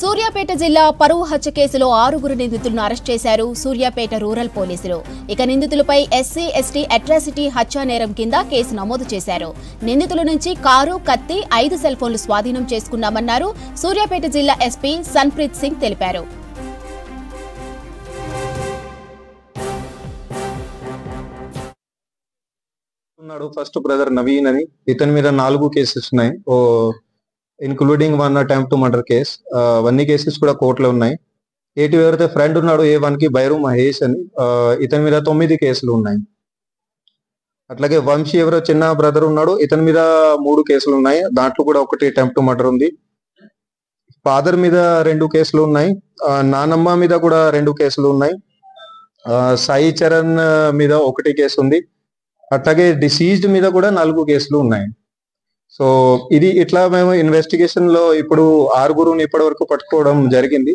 సూర్యాపేట జిల్లా పరువు హత్య కేసులో 6 నిందితులను అరెస్ట్ చేశారు సూర్యాపేట రూరల్ పోలీసులు. ఇక నిందితులపై ఎస్సీ ఎస్టీ అట్రాసిటీ హత్య నేరం కింద కేసు నమోదు చేశారు. నిందితుల నుంచి కారు, కత్తి, 5 సెల్ ఫోన్లు స్వాధీనం చేసుకున్నామన్నారు సూర్యాపేట జిల్లా ఎస్పీ సన్ప్రీత్ సింగ్ తెలిపారు. ఫస్ట్ బ్రదర్ నవీన్ అని ఇతని మీద 4 కేసెస్ ఉన్నాయి, including 1 attempt to murder case. అన్ని కేసెస్ కూడా కోర్టులో ఉన్నాయి. ఎవరైతే ఫ్రెండ్ ఉన్నాడో A1 కి బైరు మహేష్ అని, ఇతని మీద 9 కేసులు ఉన్నాయి. అట్లాగే వంశీ ఎవరో చిన్న బ్రదర్ ఉన్నాడు, ఇతని మీద 3 కేసులు ఉన్నాయి. దాంట్లో కూడా 1 అటెంప్ట్ టు మర్డర్ ఉంది. ఫాదర్ మీద 2 కేసులు ఉన్నాయి. నానమ్మ మీద కూడా 2 కేసులు ఉన్నాయి. సాయి చరణ్ మీద 1 కేసు ఉంది. అట్లాగే డిసీజ్డ్ మీద కూడా 4 కేసులు ఉన్నాయి. సో ఇది ఇట్లా మేము ఇన్వెస్టిగేషన్ లో ఇప్పుడు 6 ఇప్పటి వరకు పట్టుకోవడం జరిగింది.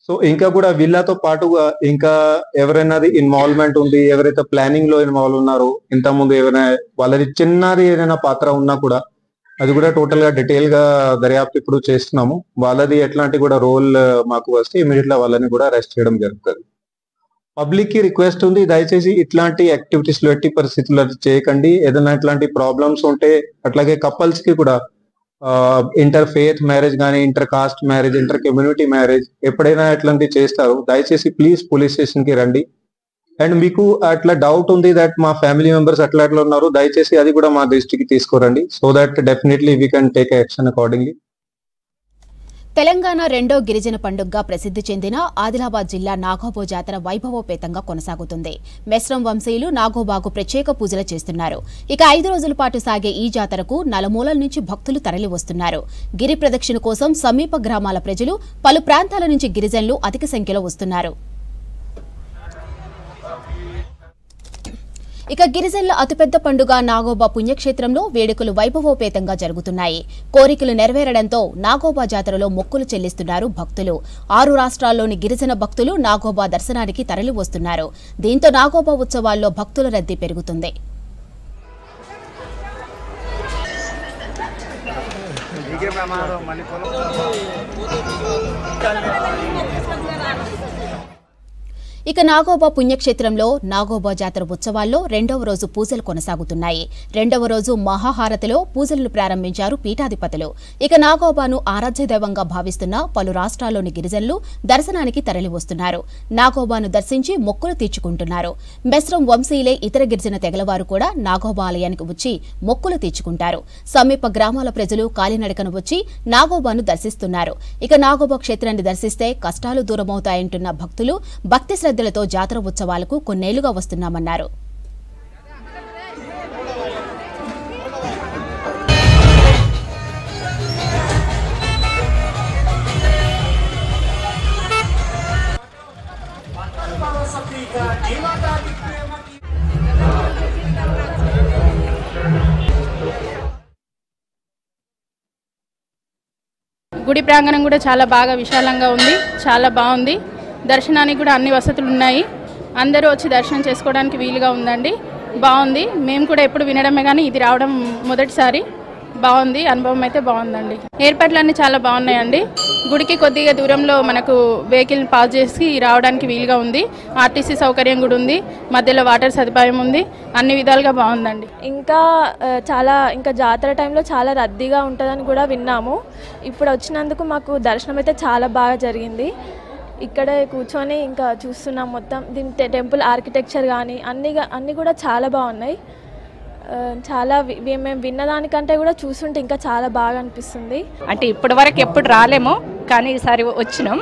సో ఇంకా కూడా వీళ్ళతో పాటుగా ఇంకా ఎవరైనా ఇన్వాల్వ్మెంట్ ఉంది, ఎవరైతే ప్లానింగ్ లో ఇన్వాల్వ్ ఉన్నారో, ఇంత ముందు ఎవరైనా వాళ్ళది చిన్నది ఏదైనా పాత్ర ఉన్నా కూడా అది కూడా టోటల్ గా డీటెయిల్ గా దర్యాప్తు ఇప్పుడు చేస్తున్నాము. వాళ్ళది ఎట్లాంటి కూడా రోల్ మాకు వస్తే ఇమీడియట్ గా వాళ్ళని కూడా అరెస్ట్ చేయడం జరుగుతుంది. పబ్లిక్ కి రిక్వెస్ట్ ఉంది, దయచేసి ఇట్లాంటి యాక్టివిటీస్ లో ఎట్టి పరిస్థితుల్లో చేయకండి. ఏదైనా ఇట్లాంటి ప్రాబ్లమ్స్ ఉంటే, అట్లాగే కపుల్స్ కి కూడా ఇంటర్ ఫేత్ మ్యారేజ్ కానీ, inter caste marriage, inter community marriage ఎప్పుడైనా ఇట్లాంటి చేస్తారు, దయచేసి ప్లీజ్ పోలీస్ స్టేషన్ కి రండి. అండ్ మీకు అట్లా డౌట్ ఉంది దట్ మా ఫ్యామిలీ మెంబర్స్ అట్లా ఉన్నారు, దయచేసి అది కూడా మా దృష్టికి తీసుకురండి. So that definitely we can take action accordingly. Telangana రెండో గిరిజన పండుగగా ప్రసిద్ధి చెందిన ఆదిలాబాద్ జిల్లా నాగోబా జాతర వైభవోపేతంగా కొనసాగుతుంది. మెస్రం వంశీయులు నాగోబాకు ప్రత్యేక పూజలు చేస్తున్నారు. ఇక 5 రోజుల పాటు సాగే ఈ జాతరకు నలుమూలల నుంచి భక్తులు తరలి వస్తున్నారు. గిరి ప్రదక్షిణ కోసం సమీప గ్రామాల ప్రజలు, పలు ప్రాంతాల నుంచి గిరిజనులు అధిక సంఖ్యలో వస్తున్నారు. ఇక గిరిజనుల అతిపెద్ద పండుగ నాగోబా పుణ్యక్షేత్రంలో వేడుకలు వైభవోపేతంగా జరుగుతున్నాయి. కోరికలు నెరవేరడంతో నాగోబా జాతరలో మొక్కులు చెల్లిస్తున్నారు భక్తులు. 6 రాష్ట్రాల్లోని గిరిజన భక్తులు నాగోబా దర్శనానికి తరలి వస్తున్నారు. దీంతో నాగోబా ఉత్సవాల్లో భక్తుల రద్దీ పెరుగుతుంది. ఇక నాగోబా పుణ్యక్షేత్రంలో నాగోబా జాతర ఉత్సవాల్లో 2వ రోజు పూజలు కొనసాగుతున్నాయి. 2వ రోజు మహాహారతిలో పూజలను ప్రారంభించారు పీఠాధిపతులు. ఇక నాగోబాను ఆరాధ్య దైవంగా భావిస్తున్న పలు రాష్ట్రాల్లోని గిరిజనులు దర్శనానికి తరలి వస్తున్నారు. నాగోబాను దర్శించి మొక్కులు తీర్చుకుంటున్నారు. మెస్రం వంశీయులే ఇతర గిరిజన తెగలవారు కూడా నాగోబా ఆలయానికి వచ్చి మొక్కులు తీర్చుకుంటారు. సమీప గ్రామాల ప్రజలు కాలినడకను వచ్చి నాగోబాను దర్శిస్తున్నారు. ఇక నాగోబా క్షేత్రాన్ని దర్శిస్తే కష్టాలు దూరమవుతాయంటున్న భక్తులు భక్తి శ్రద్ధలతో జాతర ఉత్సవాలకు కొన్నేళ్లుగా వస్తున్నామన్నారు. గుడి ప్రాంగణం కూడా చాలా బాగా విశాలంగా ఉంది, చాలా బాగుంది. దర్శనానికి కూడా అన్ని వసతులు ఉన్నాయి. అందరూ వచ్చి దర్శనం చేసుకోవడానికి వీలుగా ఉందండి. బాగుంది. మేము కూడా ఎప్పుడు వినడమే కానీ ఇది రావడం మొదటిసారి. బాగుంది, అనుభవం అయితే బాగుందండి. ఏర్పాట్లన్నీ చాలా బాగున్నాయండి. గుడికి కొద్దిగా దూరంలో మనకు వెహికల్ పాస్ చేసి రావడానికి వీలుగా ఉంది. ఆర్టీసీ సౌకర్యం కూడా ఉంది. మధ్యలో వాటర్ సదుపాయం ఉంది. అన్ని విధాలుగా బాగుందండి. ఇంకా జాతర టైంలో చాలా రద్దీగా ఉంటుందని కూడా విన్నాము. ఇప్పుడు వచ్చినందుకు మాకు దర్శనం అయితే చాలా బాగా జరిగింది. ఇక్కడే కూర్చొని ఇంకా చూస్తున్నాం. మొత్తం దీని టెంపుల్ ఆర్కిటెక్చర్ కానీ అన్నీ కూడా చాలా బాగున్నాయి. చాలా మేము విన్నదానికంటే కూడా చూస్తుంటే ఇంకా చాలా బాగా అనిపిస్తుంది. అంటే ఇప్పటి వరకు ఎప్పుడు రాలేమో కానీ ఈసారి వచ్చినాం.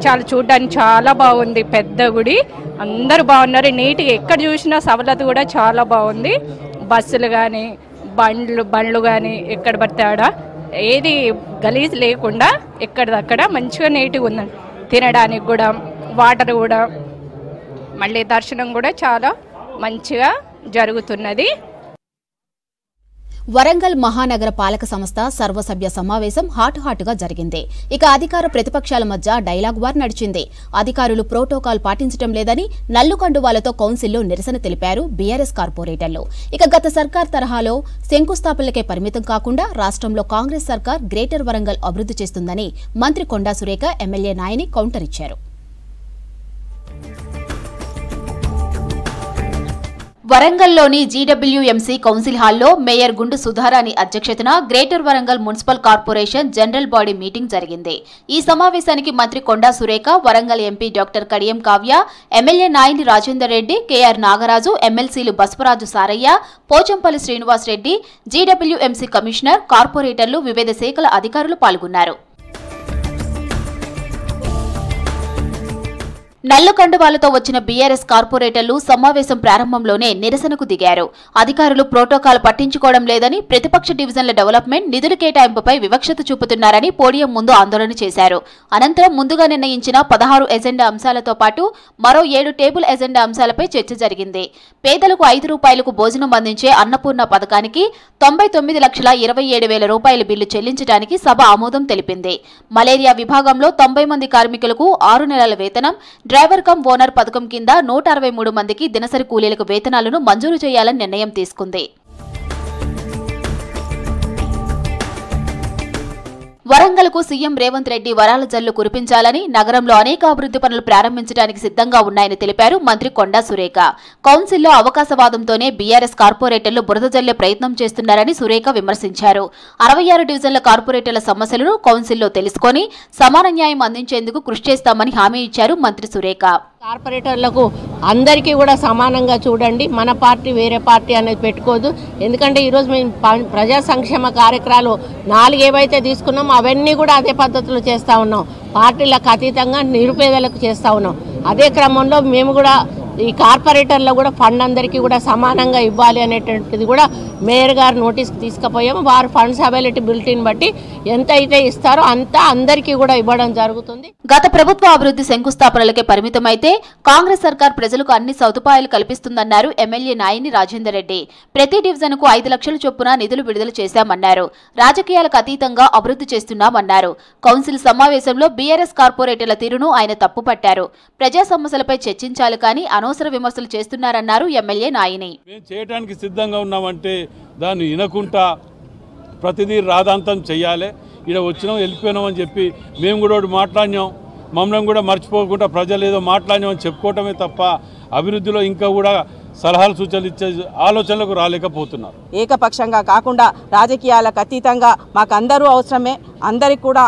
చాలా చూడడానికి చాలా బాగుంది. పెద్ద గుడి, అందరూ బాగున్నారు. నీట్గా ఎక్కడ చూసినా సవలత కూడా చాలా బాగుంది. బస్సులు కానీ బండ్లు కానీ ఎక్కడ పడితే ఆడ ఏది గలీజ్ లేకుండా ఎక్కడిదక్కడ మంచిగా నీట్గా ఉందండి. తినడానికి కూడా వాటర్ కూడా, మళ్ళీ దర్శనం కూడా చాలా మంచిగా జరుగుతున్నది. వరంగల్ మహానగర పాలక సంస్థ సర్వసభ్య సమావేశం హాటుగా జరిగింది. ఇక అధికార ప్రతిపక్షాల మధ్య డైలాగ్ వార్ నడిచింది. అధికారులు ప్రోటోకాల్ పాటించడం లేదని నల్లుకండువాలతో కౌన్సిల్లో నిరసన తెలిపారు బీఆర్ఎస్ కార్పొరేటర్లు. ఇక గత సర్కార్ తరహాలో శంకుస్థాపనలకే పరిమితం కాకుండా రాష్ట్రంలో కాంగ్రెస్ సర్కార్ గ్రేటర్ వరంగల్ అభివృద్ధి చేస్తుందని మంత్రి కొండా సురేఖ ఎమ్మెల్యే నాయని కౌంటర్ ఇచ్చారు. వరంగల్లోని జీడబ్ల్యూఎంసీ కౌన్సిల్ హాల్లో మేయర్ గుండు సుధారాణి అధ్యక్షతన greater Warangal municipal corporation general body meeting జరిగింది. ఈ సమావేశానికి మంత్రి Konda Surekha, Warangal MP doctor Kadiyam Kavya, MLA Nayini Rajender Reddy, KR Nagaraju, ఎమ్మెల్సీలు బసవరాజు సారయ్య, పోచంపల్లి శ్రీనివాస్ రెడ్డి, జీడబ్ల్యూఎంసీ కమిషనర్, కార్పొరేటర్లు, వివిధ శాఖల అధికారులు పాల్గొన్నారు. నల్లకండువాలతో వచ్చిన బీఆర్ఎస్ కార్పొరేటర్లు సమావేశం ప్రారంభంలోనే నిరసనకు దిగారు. అధికారులు ప్రోటోకాల్ పట్టించుకోవడం లేదని, ప్రతిపక్ష డివిజన్ల డెవలప్మెంట్ నిధుల కేటాయింపుపై వివక్షత చూపుతున్నారని పోడియం ముందు ఆందోళన చేశారు. అనంతరం ముందుగా నిర్ణయించిన 16 ఎజెండా అంశాలతో పాటు మరో 7 టేబుల్ ఎజెండా అంశాలపై చర్చ జరిగింది. పేదలకు 5 రూపాయలకు భోజనం అందించే అన్నపూర్ణ పథకానికి 99,27,000 రూపాయల బిల్లు చెల్లించడానికి సభ ఆమోదం తెలిపింది. మలేరియా విభాగంలో 90 మంది కార్మికులకు 6 నెలల వేతనం, డ్రైవర్ కమ్ ఓనర్ పథకం కింద 163 మందికి దినసరి కూలీలకు వేతనాలను మంజూరు చేయాలని నిర్ణయం తీసుకుంది. వరంగల్కు సీఎం రేవంత్ రెడ్డి వరాల జల్లు కురిపించాలని, నగరంలో అనేక అభివృద్ధి పనులు ప్రారంభించడానికి సిద్ధంగా ఉన్నాయని తెలిపారు మంత్రి కొండా సురేఖ. కౌన్సిల్లో అవకాశవాదంతోనే బీఆర్ఎస్ కార్పొరేటర్లు బురద జల్లే ప్రయత్నం చేస్తున్నారని సురేఖ విమర్శించారు. 66 డివిజన్ల కార్పొరేటర్ల సమస్యలను కౌన్సిల్లో తెలుసుకుని సమాన న్యాయం అందించేందుకు కృషి చేస్తామని హామీ ఇచ్చారు మంత్రి సురేఖ. కార్పొరేటర్లకు అందరికీ కూడా సమానంగా చూడండి, మన పార్టీ వేరే పార్టీ అనేది పెట్టుకోదు. ఎందుకంటే ఈరోజు మేము ప్రజా సంక్షేమ కార్యక్రమాలు 4 ఏవైతే తీసుకున్నామో అవన్నీ కూడా అదే పద్ధతిలో చేస్తూ ఉన్నాం. పార్టీలకు అతీతంగా నిరుపేదలకు చేస్తూ ఉన్నాం. అదే క్రమంలో మేము కూడా ఈ కార్పొరేటర్లో కూడా ఫండ్ అందరికీ కూడా సమానంగా ఇవ్వాలి అనేటువంటిది కూడా మేయర్ గారు నోటీస్కి తీసుకుపోయాము. వారు ఫండ్స్ అవైలబిలిటీ బులెటిన్ బట్టి ఎంత అయితే ఇస్తారో అంతా అందరికీ కూడా ఇవ్వడం జరుగుతుంది. గత ప్రభుత్వ అభివృద్ధి శంకుస్థాపనలకే పరిమితమైతే కాంగ్రెస్ సర్కార్ ప్రజలకు అన్ని సదుపాయాలు కల్పిస్తుందన్నారు ఎమ్మెల్యే నాయని రాజేందర్ రెడ్డి. ప్రతి డివిజన్కు 5 లక్షల చొప్పున నిధులు విడుదల చేశామన్నారు. రాజకీయాలకు అతీతంగా అభివృద్ధి చేస్తున్నామన్నారు. కౌన్సిల్ సమావేశంలో బీఆర్ఎస్ కార్పొరేటర్ల తీరును ఆయన తప్పుపట్టారు. ప్రజా సమస్యలపై చర్చించాలి కానీ అనవసర విమర్శలు చేస్తున్నారన్నారు ఎమ్మెల్యే నాయని. మేము చేయడానికి సిద్ధంగా ఉన్నామంటే దాన్ని వినకుండా ప్రతిదీ రాదాంతం చెయ్యాలి. ఇక్కడ వచ్చినాం వెళ్ళిపోయినాం అని చెప్పి మేము కూడా మాట్లాడినాం, మమ్మల్ని కూడా మర్చిపోకుండా ప్రజలు ఏదో మాట్లాడినామని చెప్పుకోవటమే తప్ప అభివృద్ధిలో ఇంకా కూడా సలహాలు సూచనలు ఇచ్చే ఆలోచనలకు రాలేకపోతున్నారు. ఏకపక్షంగా కాకుండా రాజకీయాలకు అతీతంగా మాకు అందరూ అవసరమే. అందరికి కూడా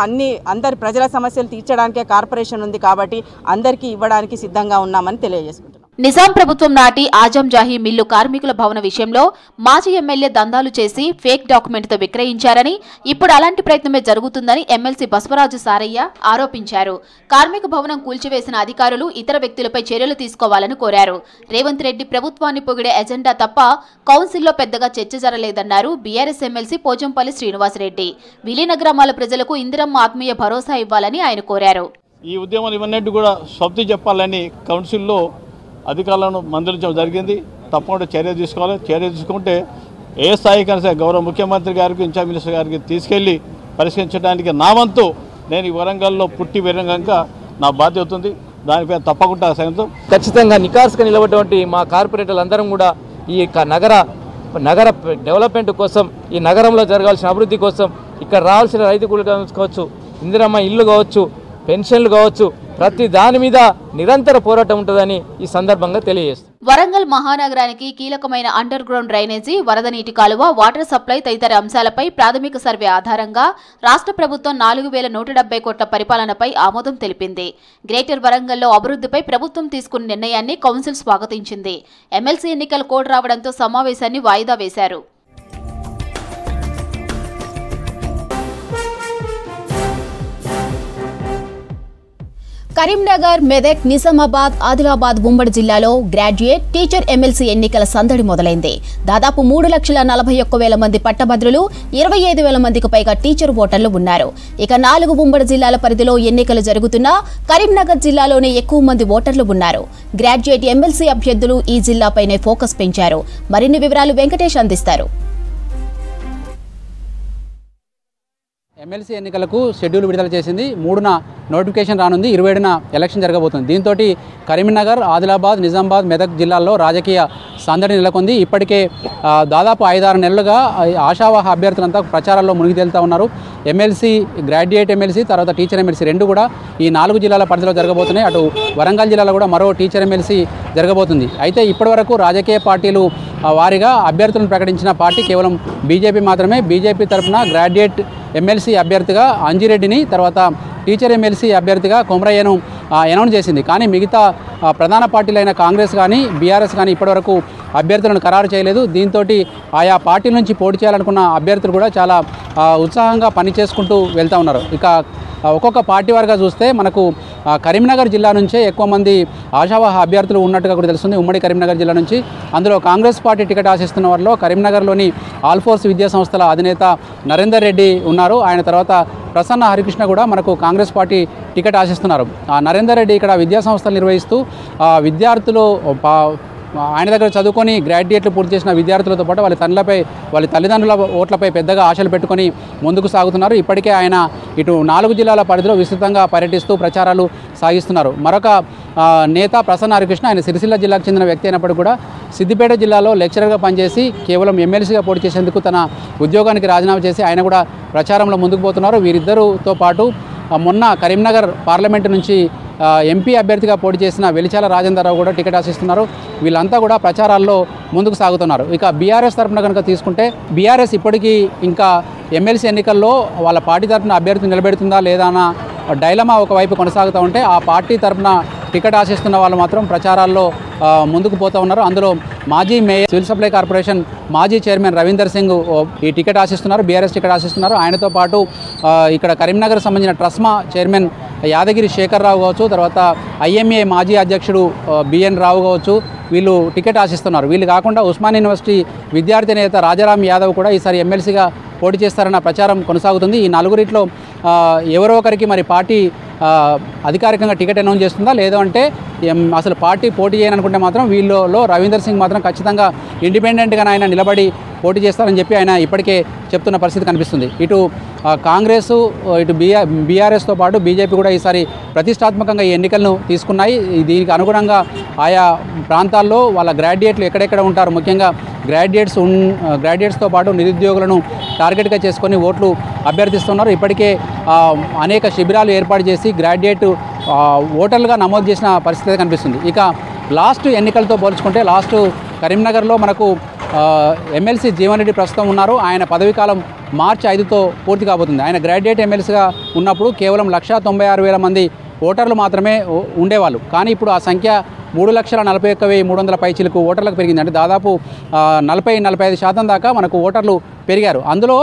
అందరి ప్రజల సమస్యలు తీర్చడానికే కార్పొరేషన్ ఉంది కాబట్టి అందరికీ ఇవ్వడానికి సిద్ధంగా ఉన్నామని తెలియజేసుకుంటున్నాం. నిజాం ప్రభుత్వం నాటి ఆజం జాహీ మిల్లు కార్మికుల భవన విషయంలో మాజీ ఎమ్మెల్యే దందాలు చేసి ఫేక్ డాక్యుమెంట్తో విక్రయించారని, ఇప్పుడు అలాంటి ప్రయత్నమే జరుగుతుందని ఎమ్మెల్సీ బసవరాజు సారయ్య ఆరోపించారు. కార్మిక భవనం కూల్చివేసిన అధికారులు ఇతర వ్యక్తులపై చర్యలు తీసుకోవాలని కోరారు. రేవంత్ రెడ్డి ప్రభుత్వాన్ని పొగిడే ఎజెండా తప్ప కౌన్సిల్లో పెద్దగా చర్చ జరగలేదన్నారు బీఆర్ఎస్ ఎమ్మెల్సీ పోచంపల్లి శ్రీనివాస్ రెడ్డి. విలీన గ్రామాల ప్రజలకు ఇందిరమ్మ ఆత్మీయ భరోసా ఇవ్వాలని ఆయన కోరారు. ఈ ఉద్యమం ఇవన్నీ కూడా సబ్ది చెప్పాలని కౌన్సిల్లో అధికారులను మందలించడం జరిగింది. తప్పకుండా చర్య తీసుకోవాలి. చర్య తీసుకుంటే ఏ స్థాయికైనా సరే గౌరవ ముఖ్యమంత్రి గారికి, ఇన్ఛార్జ్ మినిస్టర్ గారికి తీసుకెళ్లి పరిష్కరించడానికి నా వంతు నేను ఈ వరంగల్లో పుట్టి పెరిగినాక నా బాధ్యత ఉంది. దానిపై తప్పకుండా ఖచ్చితంగా నికార్స్గా నిలబడ్డటువంటి మా కార్పొరేటర్లు అందరం కూడా ఈ నగర డెవలప్మెంట్ కోసం, ఈ నగరంలో జరగాల్సిన అభివృద్ధి కోసం, ఇక్కడ రావాల్సిన రైతు కూలీలు కావచ్చు, ఇందిరమ్మ ఇల్లు కావచ్చు, పెన్షన్లు కావచ్చు, ప్రతి దాని మీద నిరంతర పోరాటం ఉంటుందని ఈ సందర్భంగా తెలియజేస్తుంది. వరంగల్ మహానగరానికి కీలకమైన అండర్ గ్రౌండ్ డ్రైనేజీ, వరద నీటి కాలువ, వాటర్ సప్లై తదితర అంశాలపై ప్రాథమిక సర్వే ఆధారంగా రాష్ట్ర ప్రభుత్వం 4,170 కోట్ల పరిపాలనపై ఆమోదం తెలిపింది. గ్రేటర్ వరంగల్లో అభివృద్ధిపై ప్రభుత్వం తీసుకున్న నిర్ణయాన్ని కౌన్సిల్ స్వాగతించింది. ఎమ్మెల్సీ ఎన్నికల కోడ్ రావడంతో సమావేశాన్ని వాయిదా వేశారు. కరీంనగర్, మెదక్, నిజామాబాద్, ఆదిలాబాద్ ఉమ్మడి జిల్లాలో గ్రాడ్యుయేట్, టీచర్ ఎమ్మెల్సీ ఎన్నికల సందడి మొదలైంది. దాదాపు 3,41,000 మంది పట్టభద్రులు, 25,000 మందికి పైగా టీచర్ ఓటర్లు ఉన్నారు. ఇక 4 ఉమ్మడి జిల్లాల పరిధిలో ఎన్నికలు జరుగుతున్నా కరీంనగర్ జిల్లాలోనే ఎక్కువ మంది ఓటర్లు ఉన్నారు. గ్రాడ్యుయేట్ ఎమ్మెల్సీ అభ్యర్థులు ఈ జిల్లాపైనే ఫోకస్ పెంచారు. మరిన్ని వివరాలు వెంకటేష్ అందిస్తారు. ఎమ్మెల్సీ ఎన్నికలకు షెడ్యూల్ విడుదల చేసింది. 3న నోటిఫికేషన్ రానుంది. 27న ఎలక్షన్ జరగబోతుంది. దీంతో కరీంనగర్, ఆదిలాబాద్, నిజామాబాద్, మెదక్ జిల్లాల్లో రాజకీయ సందడి నెలకొంది. ఇప్పటికే దాదాపు 5-6 నెలలుగా ఆశావాహ అభ్యర్థులంతా ప్రచారాల్లో మునిగి తేలుతూ ఉన్నారు. ఎమ్మెల్సీ, గ్రాడ్యుయేట్ ఎమ్మెల్సీ, తర్వాత టీచర్ ఎమ్మెల్సీ 2 కూడా ఈ 4 జిల్లాల పరిధిలో జరగబోతున్నాయి. అటు వరంగల్ జిల్లాలో కూడా మరో టీచర్ ఎమ్మెల్సీ జరగబోతుంది. అయితే ఇప్పటివరకు రాజకీయ పార్టీలు వారిగా అభ్యర్థులను ప్రకటించిన పార్టీ కేవలం బీజేపీ మాత్రమే. బీజేపీ తరఫున గ్రాడ్యుయేట్ ఎమ్మెల్సీ అభ్యర్థిగా అంజిరెడ్డిని, తర్వాత టీచర్ ఎమ్మెల్సీ అభ్యర్థిగా కొమరయ్యను అనౌన్స్ చేసింది. కానీ మిగతా ప్రధాన పార్టీలైన కాంగ్రెస్ కానీ బీఆర్ఎస్ కానీ ఇప్పటివరకు అభ్యర్థులను ఖరారు చేయలేదు. దీంతో ఆయా పార్టీల నుంచి పోటీ చేయాలనుకున్న అభ్యర్థులు కూడా చాలా ఉత్సాహంగా పనిచేసుకుంటూ వెళ్తూ ఉన్నారు. ఇక ఒక్కొక్క పార్టీ వారిగా చూస్తే మనకు కరీంనగర్ జిల్లా నుంచే ఎక్కువ మంది ఆశావాహ అభ్యర్థులు ఉన్నట్టుగా కూడా తెలుస్తుంది. ఉమ్మడి కరీంనగర్ జిల్లా నుంచి. అందులో కాంగ్రెస్ పార్టీ టికెట్ ఆశిస్తున్న వారిలో కరీంనగర్లోని ఆల్ఫోర్స్ విద్యా సంస్థల అధినేత నరేందర్ రెడ్డి ఉన్నారు. ఆయన తర్వాత ప్రసన్న హరికృష్ణ కూడా మనకు కాంగ్రెస్ పార్టీ టికెట్ ఆశిస్తున్నారు. నరేందర్ రెడ్డి ఇక్కడ విద్యా సంస్థలు నిర్వహిస్తూ విద్యార్థులు ఆయన దగ్గర చదువుకొని గ్రాడ్యుయేట్లు పూర్తి చేసిన విద్యార్థులతో పాటు వాళ్ళ తల్లిదండ్రుల ఓట్లపై పెద్దగా ఆశలు పెట్టుకొని ముందుకు సాగుతున్నారు. ఇప్పటికే ఆయన ఇటు 4 జిల్లాల పరిధిలో విస్తృతంగా పర్యటిస్తూ ప్రచారాలు సాగిస్తున్నారు. మరొక నేత ప్రసన్న హరికృష్ణ, ఆయన సిరిసిల్ల జిల్లాకు చెందిన వ్యక్తి అయినప్పటికీ కూడా సిద్దిపేట జిల్లాలో లెక్చరర్గా పనిచేసి కేవలం ఎమ్మెల్సీగా పోటీ చేసేందుకు తన ఉద్యోగానికి రాజీనామా చేసి ఆయన కూడా ప్రచారంలో ముందుకు పోతున్నారు. వీరిద్దరితో పాటు మొన్న కరీంనగర్ పార్లమెంటు నుంచి ఎంపీ అభ్యర్థిగా పోటీ చేసిన వెలిచాల రాజేంద్రరావు కూడా టికెట్ ఆశిస్తున్నారు. వీళ్ళంతా కూడా ప్రచారాల్లో ముందుకు సాగుతున్నారు. ఇక బీఆర్ఎస్ తరఫున కనుక తీసుకుంటే బీఆర్ఎస్ ఇప్పటికీ ఇంకా ఎమ్మెల్సీ ఎన్నికల్లో వాళ్ళ పార్టీ తరఫున అభ్యర్థి నిలబెడుతుందా లేదా అన్న డైలమా ఒకవైపు కొనసాగుతూ ఉంటే ఆ పార్టీ తరఫున టికెట్ ఆశిస్తున్న వాళ్ళు మాత్రం ప్రచారాల్లో ముందుకు పోతూ ఉన్నారు. అందులో మాజీ మేయర్, సివిల్ సప్లై కార్పొరేషన్ మాజీ చైర్మన్ రవీందర్ సింగ్ ఈ టికెట్ ఆశిస్తున్నారు, బీఆర్ఎస్ టికెట్ ఆశిస్తున్నారు. ఆయనతో పాటు ఇక్కడ కరీంనగర్ సంబంధించిన ట్రస్మా చైర్మన్ యాదగిరి శేఖర్ రావు కావచ్చు, తర్వాత ఐఎంఏ మాజీ అధ్యక్షుడు బిఎన్ రావు కావచ్చు, వీళ్ళు టికెట్ ఆశిస్తున్నారు. వీళ్ళు కాకుండా ఉస్మాన్ యూనివర్సిటీ విద్యార్థి నేత రాజారాం యాదవ్ కూడా ఈసారి ఎమ్మెల్సీగా పోటీ చేస్తారన్న ప్రచారం కొనసాగుతుంది. ఈ 4 ఎవరో ఒకరికి మరి పార్టీ అధికారికంగా టికెట్ అనౌన్స్ చేస్తుందా లేదా అంటే అసలు పార్టీ పోటీ చేయననుకుంటే మాత్రం వీళ్ళలో రవీందర్ సింగ్ మాత్రం ఖచ్చితంగా ఇండిపెండెంట్గా ఆయన నిలబడి పోటీ చేస్తారని చెప్పి ఆయన ఇప్పటికే చెప్తున్న పరిస్థితి కనిపిస్తుంది. ఇటు కాంగ్రెస్, ఇటు బీఆర్ఎస్తో పాటు బీజేపీ కూడా ఈసారి ప్రతిష్టాత్మకంగా ఈ ఎన్నికలను తీసుకున్నాయి. దీనికి అనుగుణంగా ఆయా ప్రాంతాల్లో వాళ్ళ గ్రాడ్యుయేట్లు ఎక్కడెక్కడ ఉంటారు, ముఖ్యంగా గ్రాడ్యుయేట్స్తో పాటు నిరుద్యోగులను టార్గెట్గా చేసుకొని ఓట్లు అభ్యర్థిస్తున్నారు. ఇప్పటికే అనేక శిబిరాలు ఏర్పాటు చేసి గ్రాడ్యుయేట్ ఓటర్లుగా నమోదు చేసిన పరిస్థితి కనిపిస్తుంది. ఇక లాస్ట్ ఎన్నికలతో పోల్చుకుంటే కరీంనగర్లో మనకు ఎమ్మెల్సీ జీవన్ రెడ్డి ప్రస్తుతం ఉన్నారు. ఆయన పదవీకాలం మార్చి 5తో పూర్తి కాబోతుంది. ఆయన గ్రాడ్యుయేట్ ఎమ్మెల్సీగా ఉన్నప్పుడు కేవలం 1,96,000 మంది ఓటర్లు మాత్రమే ఉండేవాళ్ళు. కానీ ఇప్పుడు ఆ సంఖ్య 3,41,300 పైచిలకు ఓటర్లకు పెరిగింది. అంటే దాదాపు 40-45% దాకా మనకు ఓటర్లు పెరిగారు. అందులో